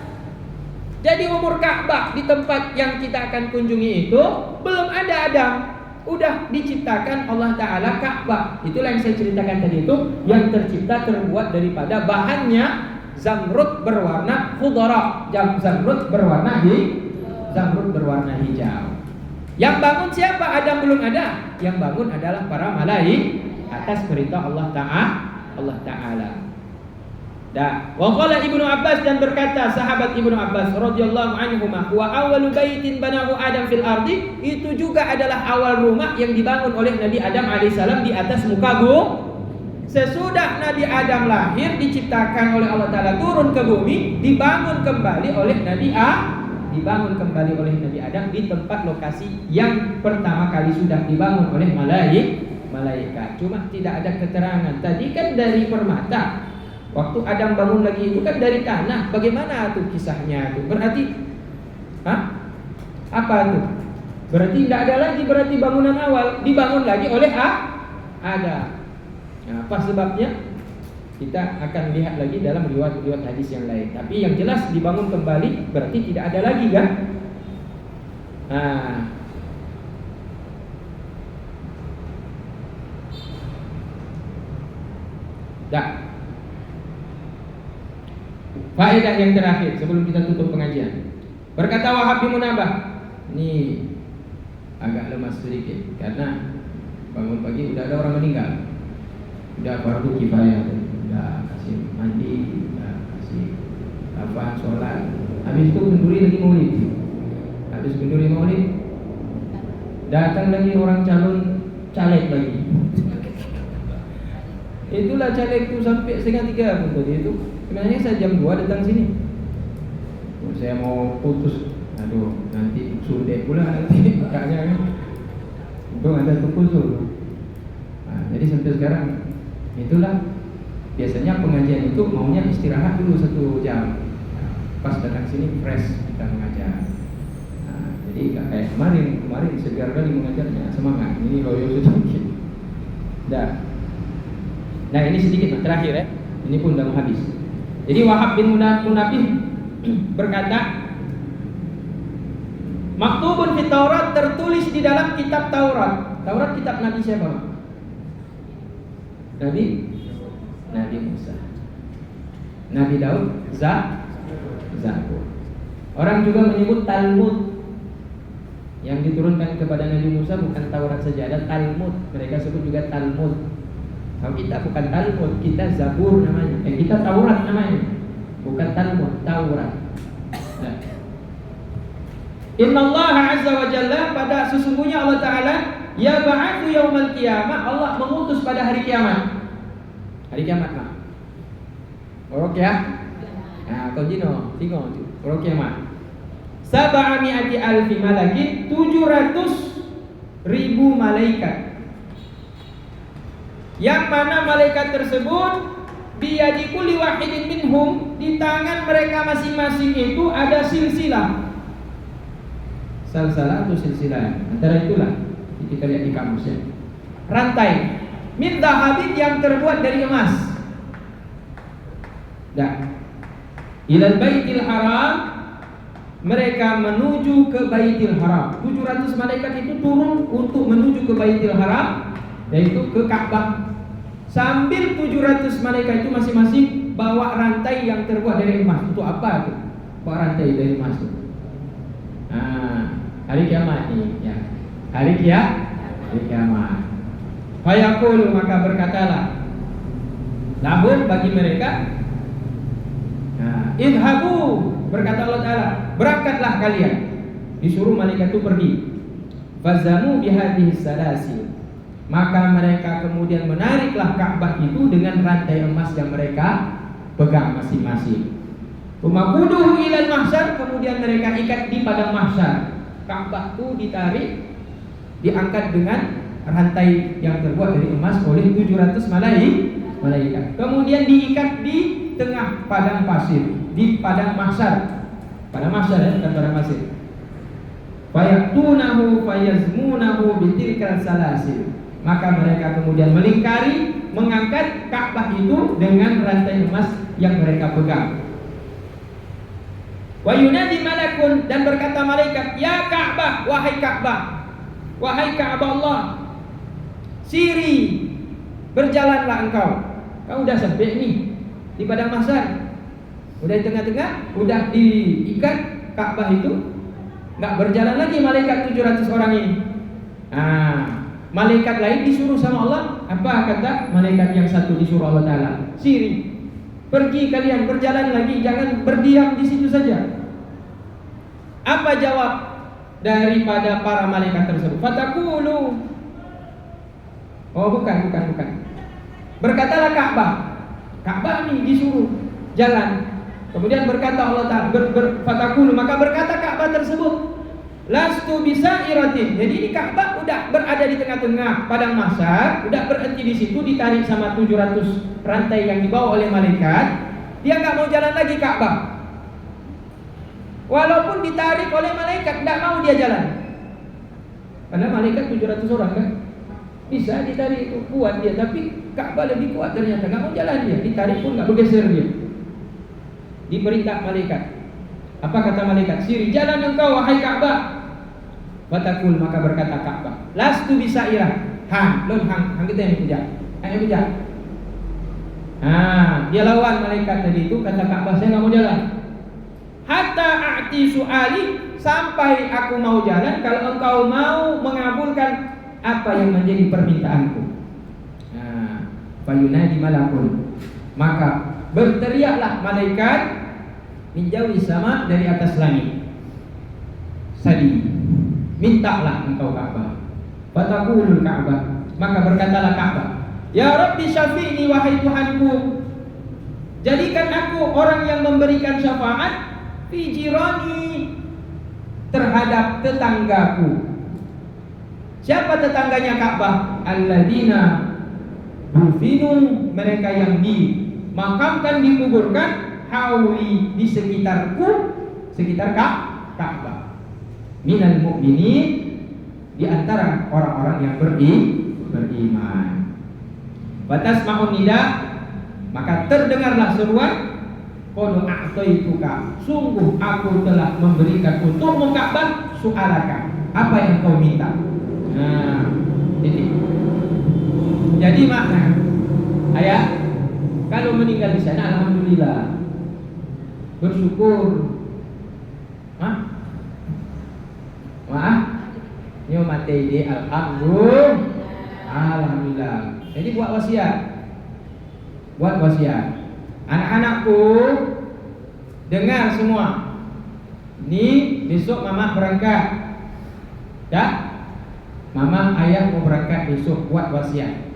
Jadi umur Ka'bah di tempat yang kita akan kunjungi itu belum ada Adam. Udah diciptakan Allah Ta'ala Ka'bah. Itulah yang saya ceritakan tadi itu, yang tercipta terbuat daripada bahannya zamrud berwarna khudra, zamrud berwarna hijau. Yang bangun siapa? Adam belum ada. Yang bangun adalah para malaikat atas perintah Allah Ta'ala. Wa qala Ibnu Abbas, dan berkata sahabat Ibnu Abbas radhiyallahu anhu, wa awwalu baitin banahu Adam fil ardi, itu juga adalah awal rumah yang dibangun oleh Nabi Adam alaihissalam di atas muka bumi. Sesudah Nabi Adam lahir, diciptakan oleh Allah Ta'ala, turun ke bumi, dibangun kembali oleh Nabi Adam di tempat lokasi yang pertama kali sudah dibangun oleh malaikat. Cuma tidak ada keterangan. Tadi kan dari permata, waktu Adam bangun lagi itu kan dari tanah. Bagaimana tuh kisahnya tuh? Berarti apa tuh? Berarti tidak ada lagi berarti bangunan awal, dibangun lagi oleh Adam. Nah, apa sebabnya? Kita akan lihat lagi dalam riwayat-riwayat hadis yang lain. Tapi yang jelas dibangun kembali berarti tidak ada lagi kan? Nah, dah. Faedah yang terakhir sebelum kita tutup pengajian. Berkata Wahab bin Munabah, ini agak lemas sedikit karena bangun pagi udah ada orang meninggal. Udah fardu kifayah, udah kasih mandi, udah kasih sholat. Habis itu kenduri lagi maulid. Habis kenduri maulid, datang lagi orang caleg lagi. Itulah caleg itu sampai 2:30 pun tadi itu. Sebenarnya saya jam 2 datang sini. Saya mau putus, aduh nanti sudah pula nanti kakaknya kan. Untung ada tukusul. Nah, jadi sampai sekarang itulah biasanya pengajian itu maunya istirahat dulu 1 jam. Nah, pas datang sini fresh kita mengajar. Nah, jadi kayak kemarin segar kali mengajarnya, semangat. Ini loyo sedikit. Nah ini sedikit terakhir ya. Ini pun udah mau habis. Jadi Wahab bin Munabih berkata, maktubun fit Taurat, tertulis di dalam kitab Taurat. Taurat kitab Nabi siapa? Nabi Musa, Nabi Daud, Zabur. Orang juga menyebut Talmud. Yang diturunkan kepada Nabi Musa bukan Taurat saja, ada Talmud. Mereka sebut juga Talmud. Kalau kita bukan Talmud, kita Zabur namanya. Kita Taurat namanya. Bukan Talmud, Taurat. Nah. Inna Allah Azza wa Jalla, pada sesungguhnya Allah Ta'ala, ya ba'athu yaumal qiyamah, Allah mengutus pada hari kiamat. Hari kiamat mah. Orok ya. Nah, konjino, tinggal orok kiamat. Sab'ami'ati alfi malakin, 700.000 malaikat. Yang mana malaikat tersebut biyadi kulli wahidin minhum, di tangan mereka masing-masing itu ada silsilah. Salsalah atau silsilah, antara itulah kita lihat di kamusnya. Rantai min dhahabin, yang terbuat dari emas. Ilal baitil haram, mereka menuju ke Baitil Haram. 700 malaikat itu turun untuk menuju ke Baitil Haram, yaitu ke Ka'bah. Sambil 700 malaikat itu masing-masing bawa rantai yang terbuat dari emas. Untuk apa tuh? Bawa rantai dari emas itu. Nah, hari kiamat ini ya. Hari kiamat. Fayaqulu, maka berkatalah lahum, bagi mereka. Nah, idhabu, berkata Allah Ta'ala, berangkatlah kalian. Disuruh malaikat itu pergi. Fazamu bihadhihi salasil, maka mereka kemudian menariklah Ka'bah itu dengan rantai emas yang mereka pegang masing-masing. Umakuduhu ilal mahsyar, kemudian mereka ikat di padang mahsyar. Ka'bah itu ditarik, diangkat dengan rantai yang terbuat dari emas oleh 700 malaikat. Kemudian diikat di tengah padang pasir, di padang mahsyar. Padang mahsyar ya, bukan padang pasir. Fayatunahu fayazmunahu bitilkal salasil, maka mereka kemudian melingkari, mengangkat Ka'bah itu dengan rantai emas yang mereka pegang. Wa yunadi malakun, dan berkata malaikat, ya Ka'bah, wahai Ka'bah, wahai Ka'bah Allah, siri, berjalanlah engkau. Kau udah sampai nih di padang mahsyar, udah di tengah-tengah, udah diikat Ka'bah itu, nggak berjalan lagi malaikat 700 orang ini. Malaikat lain disuruh sama Allah. Apa kata malaikat yang satu disuruh Allah Ta'ala? Siri, pergi kalian, berjalan lagi, jangan berdiam di situ saja. Apa jawab daripada para malaikat tersebut? Fatakulu, oh bukan. Berkatalah Ka'bah. Ka'bah nih disuruh jalan. Kemudian berkata Allah Ta'ala, fatakulu, maka berkata Ka'bah tersebut, lastu bisairatin. Jadi ini Ka'bah udah berada di tengah-tengah padang mahsyar, udah berhenti di situ, ditarik sama 700 rantai yang dibawa oleh malaikat. Dia nggak mau jalan lagi Ka'bah. Walaupun ditarik oleh malaikat, nggak mau dia jalan. Karena malaikat 700 orang kan, bisa ditarik itu, kuat dia. Tapi Ka'bah lebih kuat ternyata, nggak mau jalan dia. Ditarik pun nggak bergeser dia. Diperintah malaikat. Apa kata malaikat? Siri, jalan engkau wahai Ka'bah. Fatakul, maka berkata Ka'bah, lastu bisairah. Hang kita yang puja. Hang yang puja. Dia lawan malaikat tadi itu, kata Ka'bah, saya nggak mau jalan. Hatta a'ti su'ali, sampai aku mau jalan kalau engkau mau mengabulkan apa yang menjadi permintaanku. Fayunadi malakun, maka berteriaklah malaikat menjauhi sama dari atas langit. Sadi, mintalah engkau Ka'bah. Fataqulul Ka'bah, maka berkatalah Ka'bah, ya Rabbi syafi'ni, wahai Tuhanku, jadikan aku orang yang memberikan syafaat fi jirani, terhadap tetanggaku. Siapa tetangganya Ka'bah? Alladzina dufinu, mereka yang dimakamkan, dikuburkan, hauli, di sekitarku, sekitar Ka'bah. Minal mu'minin, di antara orang-orang yang beriman. Batas ma'un nida, maka terdengarlah seruan, qad a'taituka, sungguh aku telah memberikan untukmu Ka'bah, su'alaka, apa yang kau minta. Ini. Jadi makna ayah, kalau meninggal di sana alhamdulillah, bersyukur. Nyo mati di alhamdulillah. Jadi buat wasiat. Anak-anakku, dengar semua. Ini besok mama berangkat. Ya? Mama, ayah mau berangkat besok, buat wasiat.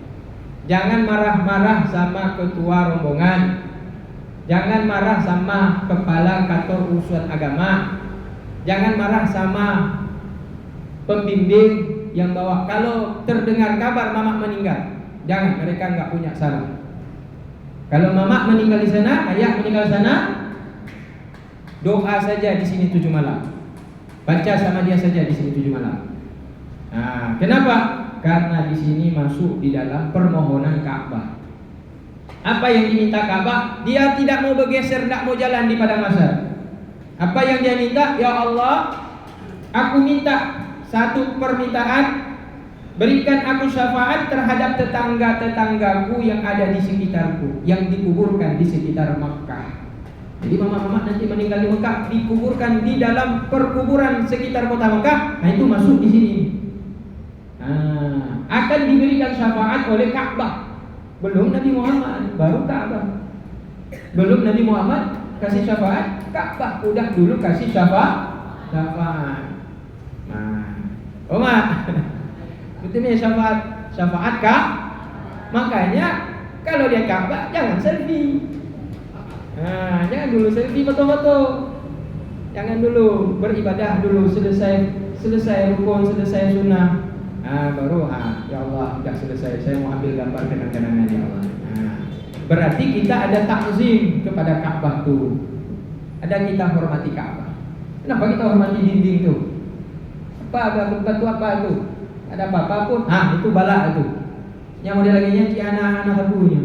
Jangan marah-marah sama ketua rombongan. Jangan marah sama kepala kantor urusan agama. Jangan marah sama pembimbing yang bawa. Kalau terdengar kabar mama meninggal, jangan, mereka nggak punya salah. Kalau mama meninggal di sana, ayah meninggal di sana, doa saja di sini 7 malam. Baca sama dia saja di sini 7 malam. Kenapa? Karena di sini masuk di dalam permohonan Ka'bah. Apa yang diminta Ka'bah? Dia tidak mau bergeser, tidak mau jalan di padang mahsyar. Apa yang dia minta? Ya Allah, aku minta satu permintaan, berikan aku syafaat terhadap tetangga-tetanggaku yang ada di sekitarku, yang dikuburkan di sekitar Makkah. Jadi mama-mama nanti meninggal di Makkah, dikuburkan di dalam perkuburan sekitar kota Makkah. Nah itu masuk di sini. Akan diberikan syafaat oleh Ka'bah. Belum Nabi Muhammad, baru Ka'bah. Belum Nabi Muhammad kasih syafaat, Ka'bah udah dulu kasih syafaat. Itu nih syafaat Kak. Makanya kalau dia Ka'bah jangan selfie. Jangan dulu selfie foto-foto. Jangan dulu beribadah dulu, selesai rukun, selesai sunnah. Baru ya Allah sudah selesai, saya mau ambil gambar kenang-kenangan ya Allah. Berarti kita ada takzim kepada Ka'bah tuh. Ada kita hormati Ka'bah. Kenapa kita hormati dinding tuh? Ada batu apa tuh? Ada apa-apa pun, itu balak tuh. Yang model lagi nya anak-anak sapunya.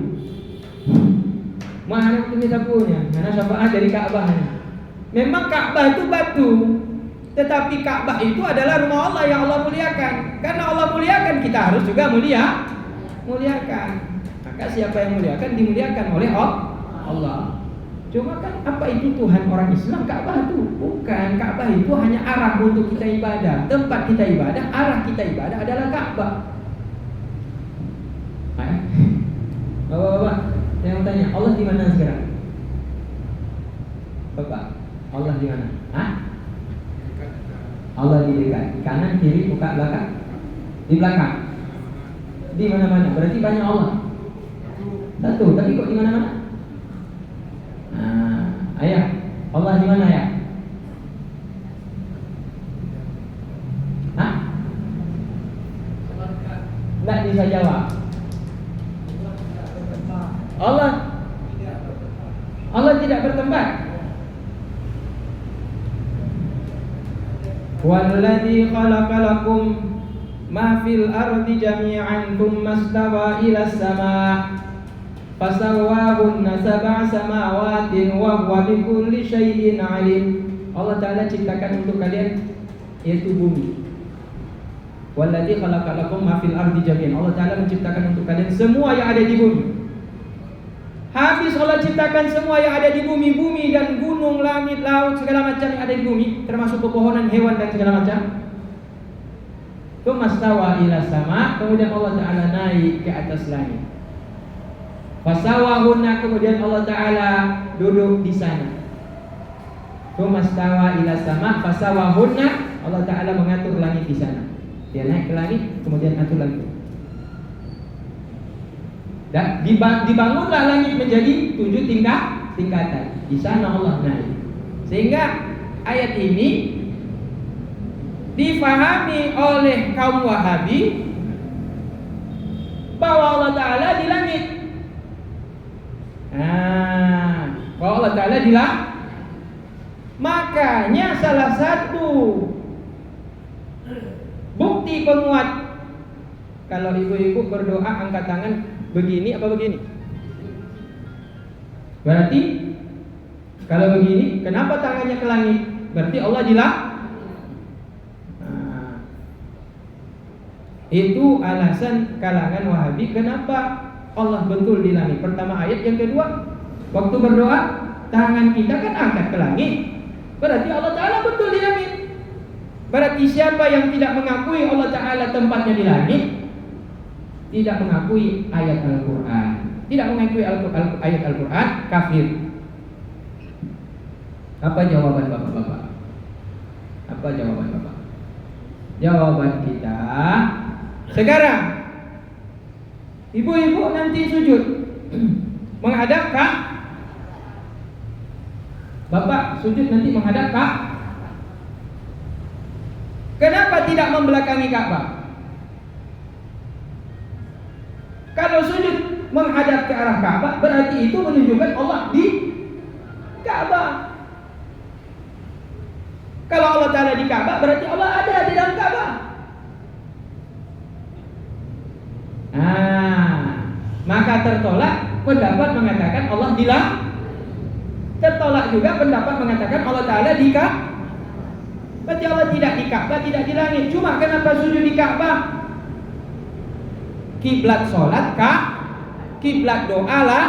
Mana ini sapunya? Karena syafaat dari Ka'bah. Memang Ka'bah itu batu, tetapi Ka'bah itu adalah rumah Allah yang Allah muliakan. Karena Allah muliakan, kita harus juga muliakan. Maka siapa yang muliakan, dimuliakan oleh Allah. Cuma kan apa itu Tuhan orang Islam? Ka'bah itu bukan. Ka'bah itu hanya arah untuk kita ibadah. Tempat kita ibadah, arah kita ibadah adalah Ka'bah. Bapak-bapak, saya mau tanya, Allah di mana sekarang? Bapak, Allah di mana? Allah di dekat, kanan, kiri, muka, belakang. Di belakang. Di mana-mana. Berarti banyak Allah. Satu, tapi kok di mana-mana? Ayah, Allah di mana ya? Hah? Nggak bisa jawab. Allah tidak bertempat. Walladzi khalaqalakum ma fil ardi jami'an tsumma istawa ila as-sama' fasawwahunna sab'a samawatin wa huwa bikulli syai'in 'alim. Allah Ta'ala ciptakan untuk kalian yaitu bumi. Walladzi khalaqalakum ma fil ardi jami'an. Allah Ta'ala menciptakan untuk kalian semua yang ada di bumi. Habis Allah ciptakan semua yang ada di bumi, bumi dan gunung, langit, laut, segala macam yang ada di bumi, termasuk pepohonan, hewan dan segala macam. Tumastawa ila sama, kemudian Allah Ta'ala naik ke atas langit. Fasawahunna, kemudian Allah Ta'ala duduk di sana. Tumastawa ila sama, fasawahunna, Allah Ta'ala mengatur langit di sana. Dia naik ke langit, kemudian atur langit. Dan dibangunlah langit menjadi 7 tingkatan. Di sana Allah naik. Sehingga ayat ini difahami oleh kaum Wahabi bahwa Allah Ta'ala di langit. Bahwa Allah Ta'ala di langit. Makanya salah satu bukti penguat, kalau ibu-ibu berdoa angkat tangan begini apa begini? Berarti kalau begini, kenapa tangannya ke langit? Berarti Allah di langit. Itu alasan kalangan Wahabi kenapa Allah betul di langit. Pertama ayat, yang kedua waktu berdoa tangan kita kan angkat ke langit. Berarti Allah Ta'ala betul di langit. Berarti siapa yang tidak mengakui Allah Ta'ala tempatnya di langit, tidak mengakui ayat Al-Quran, tidak mengakui ayat Al-Quran, kafir. Apa jawaban bapak-bapak? Apa jawaban bapak? Jawaban kita sekarang, ibu-ibu nanti sujud menghadap Ka'bah. Bapak sujud nanti menghadap Ka'bah. Kenapa tidak membelakangi Ka'bah? Kalau sujud menghadap ke arah Ka'bah, berarti itu menunjukkan Allah di Ka'bah. Kalau Allah Ta'ala di Ka'bah, berarti Allah ada di dalam Ka'bah. Maka tertolak pendapat mengatakan Allah di langit. Tertolak juga pendapat mengatakan Allah Ta'ala di Ka'bah. Berarti Allah tidak di Ka'bah, tidak di langit. Cuma kenapa sujud di Ka'bah? Kiblat sholat kiblat doa lah.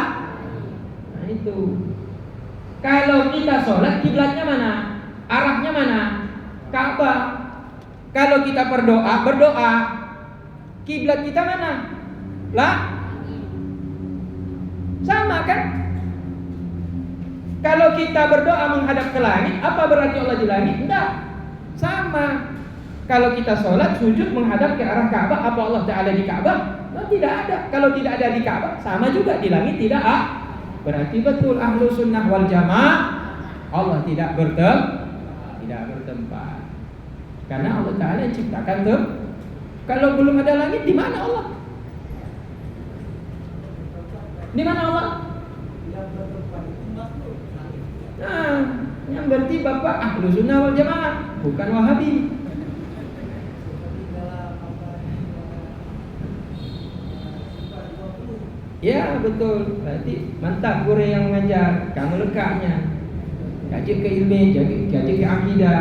Nah itu. Kalau kita sholat, kiblatnya mana? Arahnya mana? Ka'bah. Kalau kita berdoa, kiblat kita mana? Lah, sama kan? Kalau kita berdoa menghadap ke langit, apa berarti Allah di langit? Enggak, sama. Kalau kita sholat, sujud menghadap ke arah Ka'bah, apa Allah Ta'ala di Ka'bah? Nah, tidak ada. Kalau tidak ada di Ka'bah, sama juga di langit tidak ada. Berarti betul ahlu sunnah wal jamaah, Allah tidak bertempat. Karena Allah Ta'ala yang ciptakan tuh. Kalau belum ada langit, di mana Allah? Di mana Allah? Nah, yang berarti bapak ahlu sunnah wal jamaah, bukan Wahabi. Ya betul, berarti mantap guru yang mengajar, kamu lekatnya. Kaji ke ilmu, kaji ke akidah.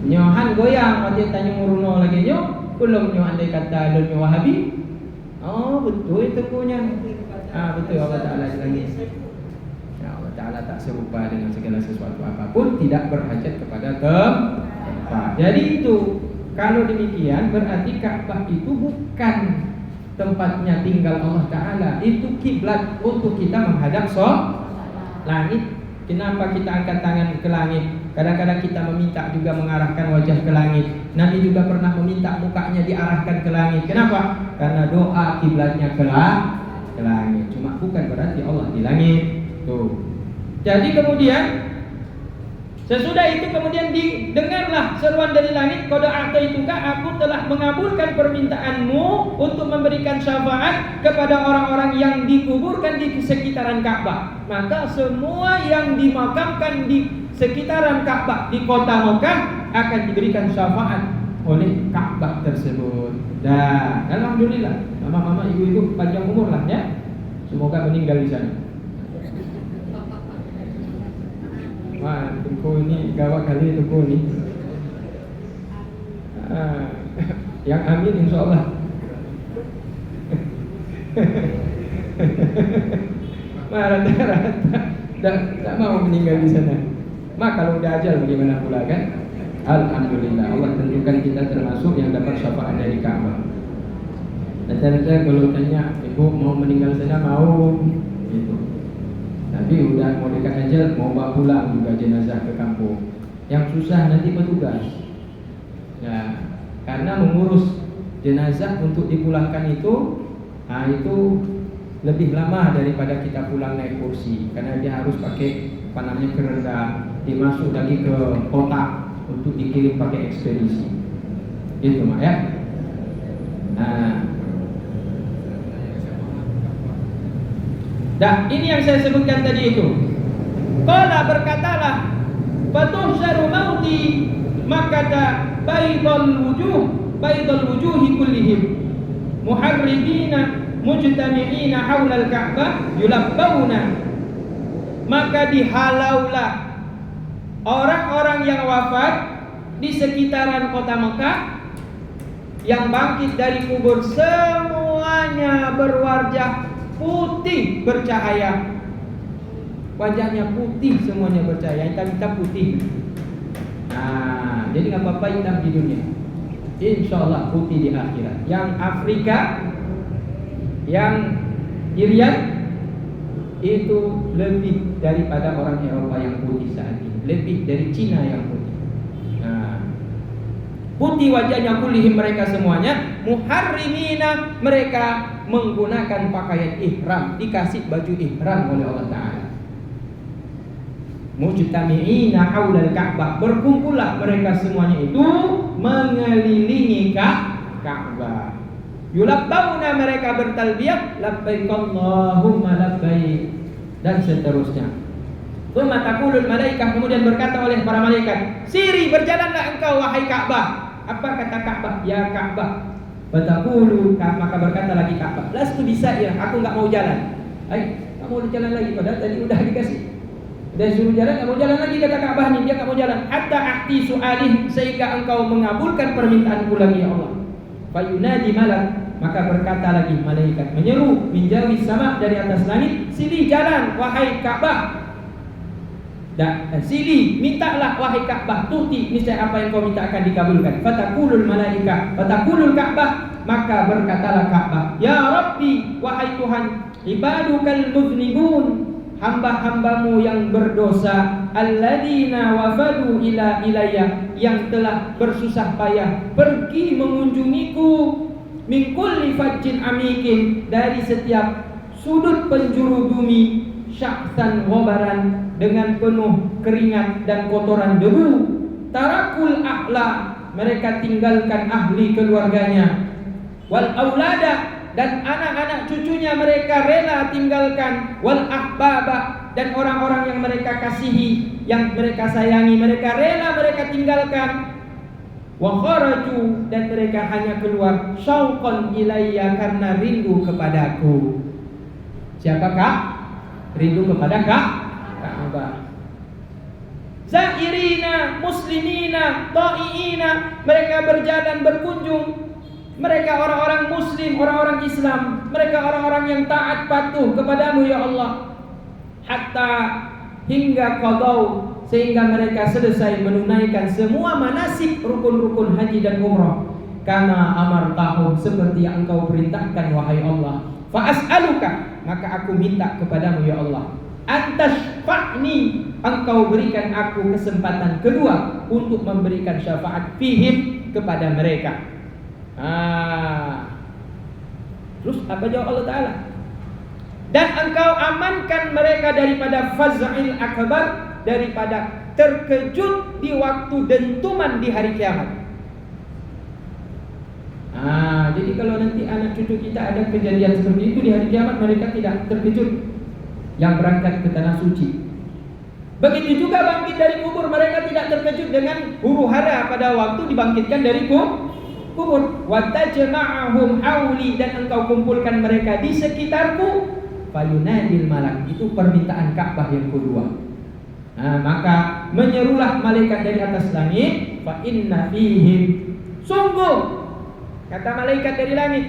Nyohan goyang, macam tanya muruno lagi nyoh, belum nyoh andai kata nyoh Wahabi. Oh betul itu punya. Betul Allah Ta'ala lagi. Ya Allah Ta'ala tak serupa dengan segala sesuatu apapun, tidak berhajat kepada tempat. Jadi itu, kalau demikian berarti Ka'bah itu bukan tempatnya tinggal Allah Ta'ala, itu kiblat untuk kita menghadap langit. Kenapa kita angkat tangan ke langit? Kadang-kadang kita meminta juga mengarahkan wajah ke langit. Nabi juga pernah meminta mukanya diarahkan ke langit. Kenapa? Karena doa kiblatnya ke langit. ke langit. Cuma bukan berarti Allah di langit. Tuh. Jadi kemudian sesudah itu kemudian didengarlah seruan dari langit, qad a'taituka, aku telah mengabulkan permintaanmu untuk memberikan syafaat kepada orang-orang yang dikuburkan di sekitaran Ka'bah. Maka semua yang dimakamkan di sekitaran Ka'bah di kota Mekah akan diberikan syafaat oleh Ka'bah tersebut. Dan alhamdulillah, mama-mama, ibu-ibu panjang umur lah ya. Semoga meninggal di sana. Wah, tuku ini gawat kali tuku ini. Yang amin insya Allah. Rata-rata tak mau meninggal di sana. Kalau udah ajal bagaimana pula kan? Alhamdulillah, Allah tentukan kita termasuk yang dapat syafaat dari Ka'bah. Rata-rata kalau tanya, ibu mau meninggal sana mau gitu. Tapi udah mau dekat ajal, mau bawa pulang juga jenazah ke kampung. Yang susah nanti petugas. Ya, karena mengurus jenazah untuk dipulangkan itu lebih lama daripada kita pulang naik kursi. Karena dia harus pakai kereta, dimasuk lagi ke kotak untuk dikirim pakai ekspedisi. Itu mak ya. Dah, ini yang saya sebutkan tadi itu. Qala, berkatalah, fatuhsyaru mauti, maka baydul wujuhi kullihim muharribina mujtami'ina haula al-Ka'bah yulabbawna. Maka dihalaulah orang-orang yang wafat di sekitaran kota Mekah yang bangkit dari kubur, semuanya berwajah putih bercahaya. Wajahnya putih, semuanya bercahaya. Hitam-hitam putih. Jadi nggak apa-apa hitam di dunia, insya Allah putih di akhirat. Yang Afrika, yang Irian itu lebih daripada orang Eropa yang putih saat ini, lebih dari Cina yang putih. Putih wajahnya kullihim, mereka semuanya, muharrimina, mereka menggunakan pakaian ihram, dikasih baju ihram oleh Allah Ta'ala. Mujtami'ina haulal Ka'bah, berkumpullah mereka semuanya itu mengelilingi Ka'bah. Yulabbawna, mereka bertalbiyah, labbaik Allahumma labbaik, dan seterusnya. Tsumma taqulul malaikah, kemudian berkata oleh para malaikat, siri, berjalanlah engkau wahai Ka'bah. Apa kata Ka'bah? Ya Ka'bah. Fataqulu, maka berkata lagi Ka'bah, lastu bisair, aku enggak mau jalan. Enggak mau jalan lagi, padahal tadi udah dikasih. Udah suruh jalan, enggak mau jalan lagi kata Ka'bah nih, dia enggak mau jalan. Hatta ahti su'alih, sehingga engkau mengabulkan permintaanku lagi ya Allah. Fayunadi malak, maka berkata lagi malaikat, menyeru minjawi sama, dari atas langit, sini jalan wahai Ka'bah. Sili, mintalah wahai Ka'bah, tuti, niscaya apa yang kau minta akan dikabulkan. Fataqulul malaika, fataqulul Ka'bah, maka berkatalah Ka'bah, ya Rabbi, wahai Tuhan, ibadukal muznibun, hamba-hambamu yang berdosa, alladzina wafadu ilayya, yang telah bersusah payah pergi mengunjungiku, min kulli fajjin amikin, dari setiap sudut penjuru bumi, syaksan wabaran, dengan penuh keringat dan kotoran debu. Tarakul ahla, mereka tinggalkan ahli keluarganya. Wal aulada, dan anak-anak cucunya mereka rela tinggalkan. Wal ahbaba, dan orang-orang yang mereka kasihi, yang mereka sayangi, mereka rela mereka tinggalkan. Wa kharaju, dan mereka hanya keluar syauqan ilayya, karena rindu kepadaku. Siapakah? Rindu kepada Ka'bah. Zairina, muslimina, ta'iina, mereka berjalan berkunjung. Mereka orang-orang muslim, orang-orang Islam, mereka orang-orang yang taat patuh kepadamu ya Allah. Hatta hingga qadau, sehingga mereka selesai menunaikan semua manasik rukun-rukun haji dan umrah. Kama amartahum, seperti yang engkau perintahkan wahai Allah. Fa as'aluka, maka aku minta kepadamu ya Allah, antashfa'ni, engkau berikan aku kesempatan kedua untuk memberikan syafaat fihim, kepada mereka. Terus apa jawab Allah Ta'ala? Dan engkau amankan mereka daripada faz'il akbar, daripada terkejut di waktu dentuman di hari kiamat. Jadi kalau nanti anak cucu kita ada kejadian seperti itu di hari kiamat, mereka tidak terkejut yang berangkat ke tanah suci. Begitu juga bangkit dari kubur, mereka tidak terkejut dengan huru hara pada waktu dibangkitkan dari kubur. Wa tajma'ahum hauli, dan engkau kumpulkan mereka di sekitarku. Fayunadil malak, itu permintaan Ka'bah yang kedua. Maka menyerulah malaikat dari atas langit, fa inna fihim, sungguh kata malaikat dari langit,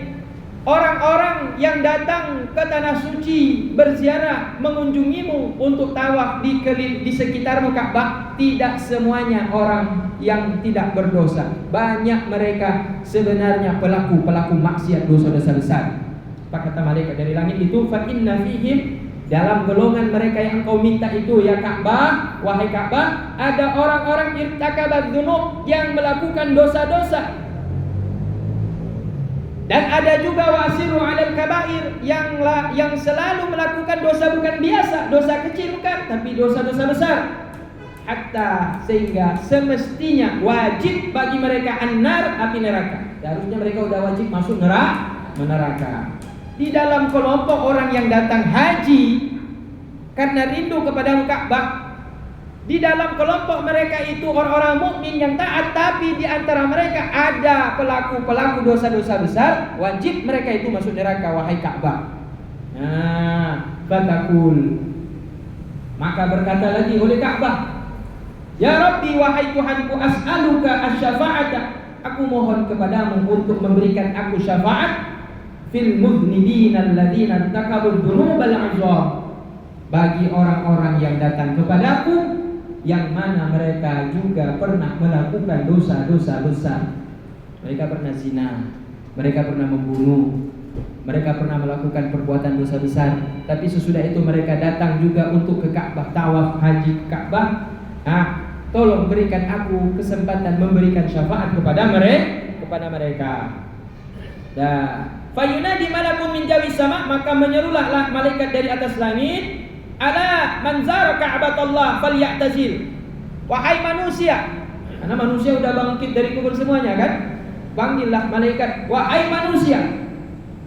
orang-orang yang datang ke tanah suci berziarah mengunjungimu untuk tawaf di sekitarmu Ka'bah, tidak semuanya orang yang tidak berdosa. Banyak mereka sebenarnya pelaku maksiat, dosa-dosa besar. Apa kata malaikat dari langit itu? Fa inna fihim, dalam golongan mereka yang engkau minta itu ya Ka'bah, wahai Ka'bah, ada orang-orang irtakabat dzunub, yang melakukan dosa-dosa. Dan ada juga wasiru 'alal kabair, yang selalu melakukan dosa bukan biasa, dosa kecil bukan, tapi dosa-dosa besar. Hatta, sehingga semestinya wajib bagi mereka annar, api neraka. Harusnya mereka udah wajib masuk neraka. Di dalam kelompok orang yang datang haji karena rindu kepada Ka'bah, di dalam kelompok mereka itu orang-orang mukmin yang taat, tapi di antara mereka ada pelaku dosa-dosa besar, wajib mereka itu masuk neraka, wahai Ka'bah. Fatakul, maka berkata lagi oleh Ka'bah, ya Rabbi, wahai Tuhanku, as'aluka asy-syafa'ata, aku mohon kepadamu untuk memberikan aku syafaat fil mudhnibina alladziina irtakabud dzunubal 'azam, bagi orang-orang yang datang kepadaku yang mana mereka juga pernah melakukan dosa-dosa besar. Mereka pernah zina, mereka pernah membunuh, mereka pernah melakukan perbuatan dosa besar, tapi sesudah itu mereka datang juga untuk ke Ka'bah, tawaf haji ke Ka'bah. Tolong berikan aku kesempatan memberikan syafaat kepada mereka. Fayunadi malakun min jawis sama, maka menyerulah malaikat dari atas langit, ala manzara Ka'batullah falyatazil, wahai manusia, karena manusia udah bangkit dari kubur semuanya kan, panggillah malaikat, wahai manusia,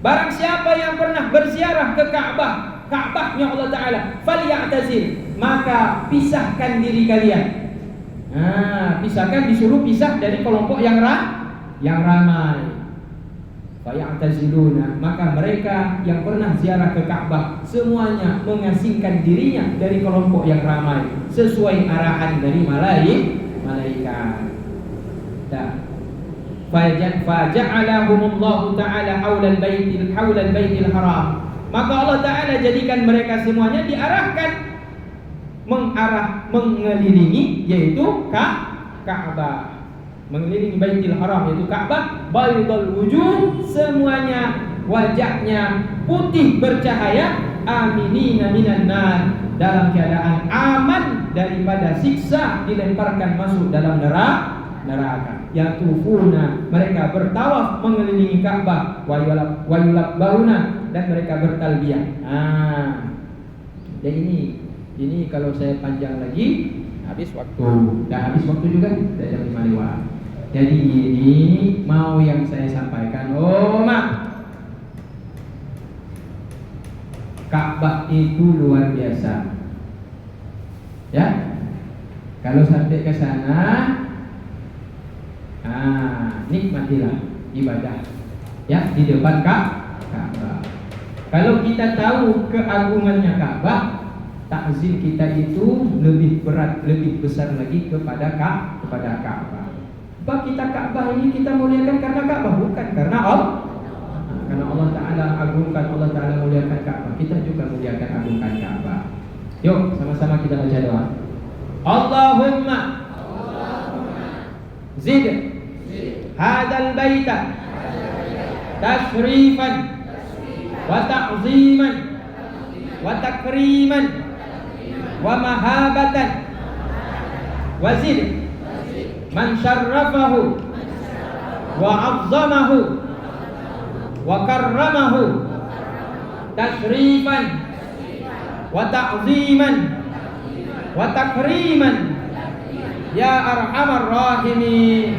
barang siapa yang pernah berziarah ke Ka'bahnya Allah Ta'ala, falyatazil, maka pisahkan diri kalian. Pisahkan, disuruh pisah dari kelompok yang ramai. Fayataziluna, maka mereka yang pernah ziarah ke Ka'bah semuanya mengasingkan dirinya dari kelompok yang ramai sesuai arahan dari malaikat. Faja'alahumullahu ta'ala haulal baitil haram, maka Allah Ta'ala jadikan mereka semuanya diarahkan mengelilingi, yaitu Ka'bah, mengelilingi Baitul Haram, yaitu Ka'bah, baydul wujuh, semuanya wajahnya putih bercahaya, aminina minan nar, dalam keadaan aman daripada siksa, dilemparkan masuk dalam neraka. Yatufuna, mereka bertawaf mengelilingi Ka'bah, wayulabbauna, dan mereka bertalbiyah. Jadi ini kalau saya panjang lagi habis waktu. Habis waktu juga, sudah jam 5 lewat. Jadi ini mau yang saya sampaikan, Ka'bah itu luar biasa. Ya, kalau sampai ke sana, nikmatilah ibadah. Ya, di depan Ka'bah. Kalau kita tahu keagungannya Ka'bah, takzim kita itu lebih berat, lebih besar lagi kepada Ka'bah. Sebab kita Ka'bah ini kita muliakan karena Ka'bah, bukan karena Allah. Karena Allah Ta'ala agungkan, Allah Ta'ala muliakan Ka'bah, kita juga muliakan, agungkan Ka'bah. Yuk sama-sama kita baca doa. Allahumma zid hadal baita tashrifan wa ta'ziman wa takriman wa mahabatan wazid man syarrafahu wa azzamahu wa karramahu tashrifan wa ta'ziman wa takriman ya arhamar rahimin.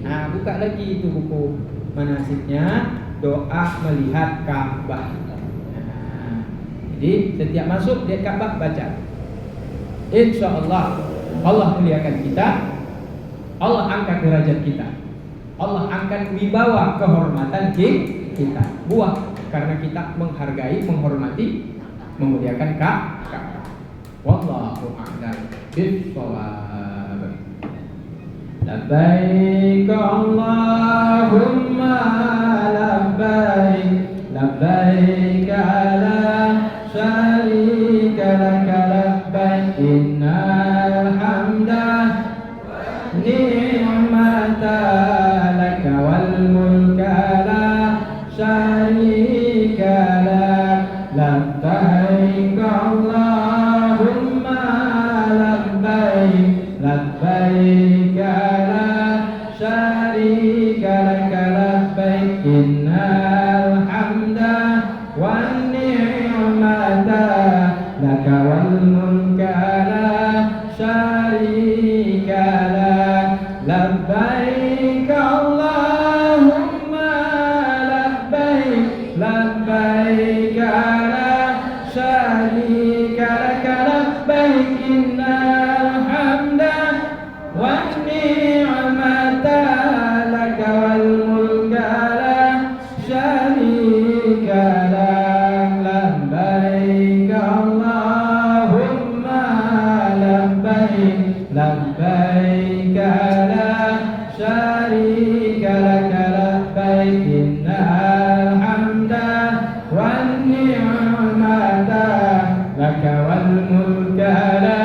Nah, buka lagi itu buku manasiknya, doa melihat Ka'bah. Nah, jadi setiap masuk lihat Ka'bah baca. Insyaallah Allah muliakan kita, Allah angkat derajat kita, Allah angkat wibawa kehormatan kita. Buah karena kita menghargai, menghormati, memuliakan Ka'bah. Wallahu a'lam bishawab. Labbaik Allahumma labbaik, labbaik la syarika laka labbaik, innal hamda ni'mata laka wal mulka la syarika lak. Labbaik Allahumma labbaik, labbaik la syarika laka labbaik, innal hamda wan ni'mata laka wal mulka la syarika lak. Labbaik Allahumma labbaik, labbaik la syarika laka labbaik, innal hamda wan ni'mata laka wal mulka la syarika lak. Labbaik Allahumma labbaik, labbaik la syarika laka labbaik, innal hamda wan ni'mata laka wal mulka la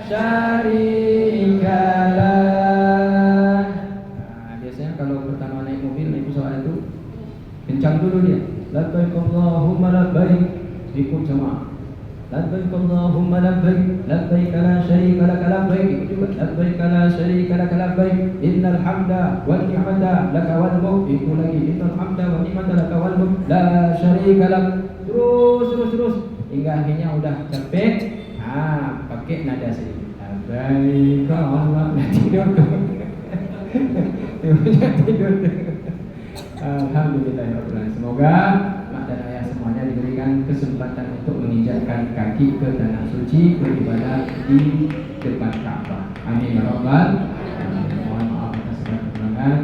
syarika lak. Nah, biasanya kalau pertama naik mobil, naik pesawat itu kencang dulu dia. Labbaik Allahumma labbaik, ikut jamaah. Labbaik Allahumma labbaik, labbaik la syarika laka labbaik, ikut juga. Labbaik la syarika laka labbaik, innal hamda wan ni'mata laka wal mulk, itu lagi. Innal hamda wan ni'mata laka wal mulk la syarika lak. Terus hingga akhirnya udah capek. Pakai nada sedikit. Labbaik Allah, tidur tuh. Tidur. Alhamdulillahirrahmanirrahim. Semoga mak dan ayah semuanya diberikan kesempatan untuk menginjakkan kaki ke tanah suci beribadah di depan Ka'bah. Amin ya rabbal alamin. Mohon maaf atas segala kekurangan.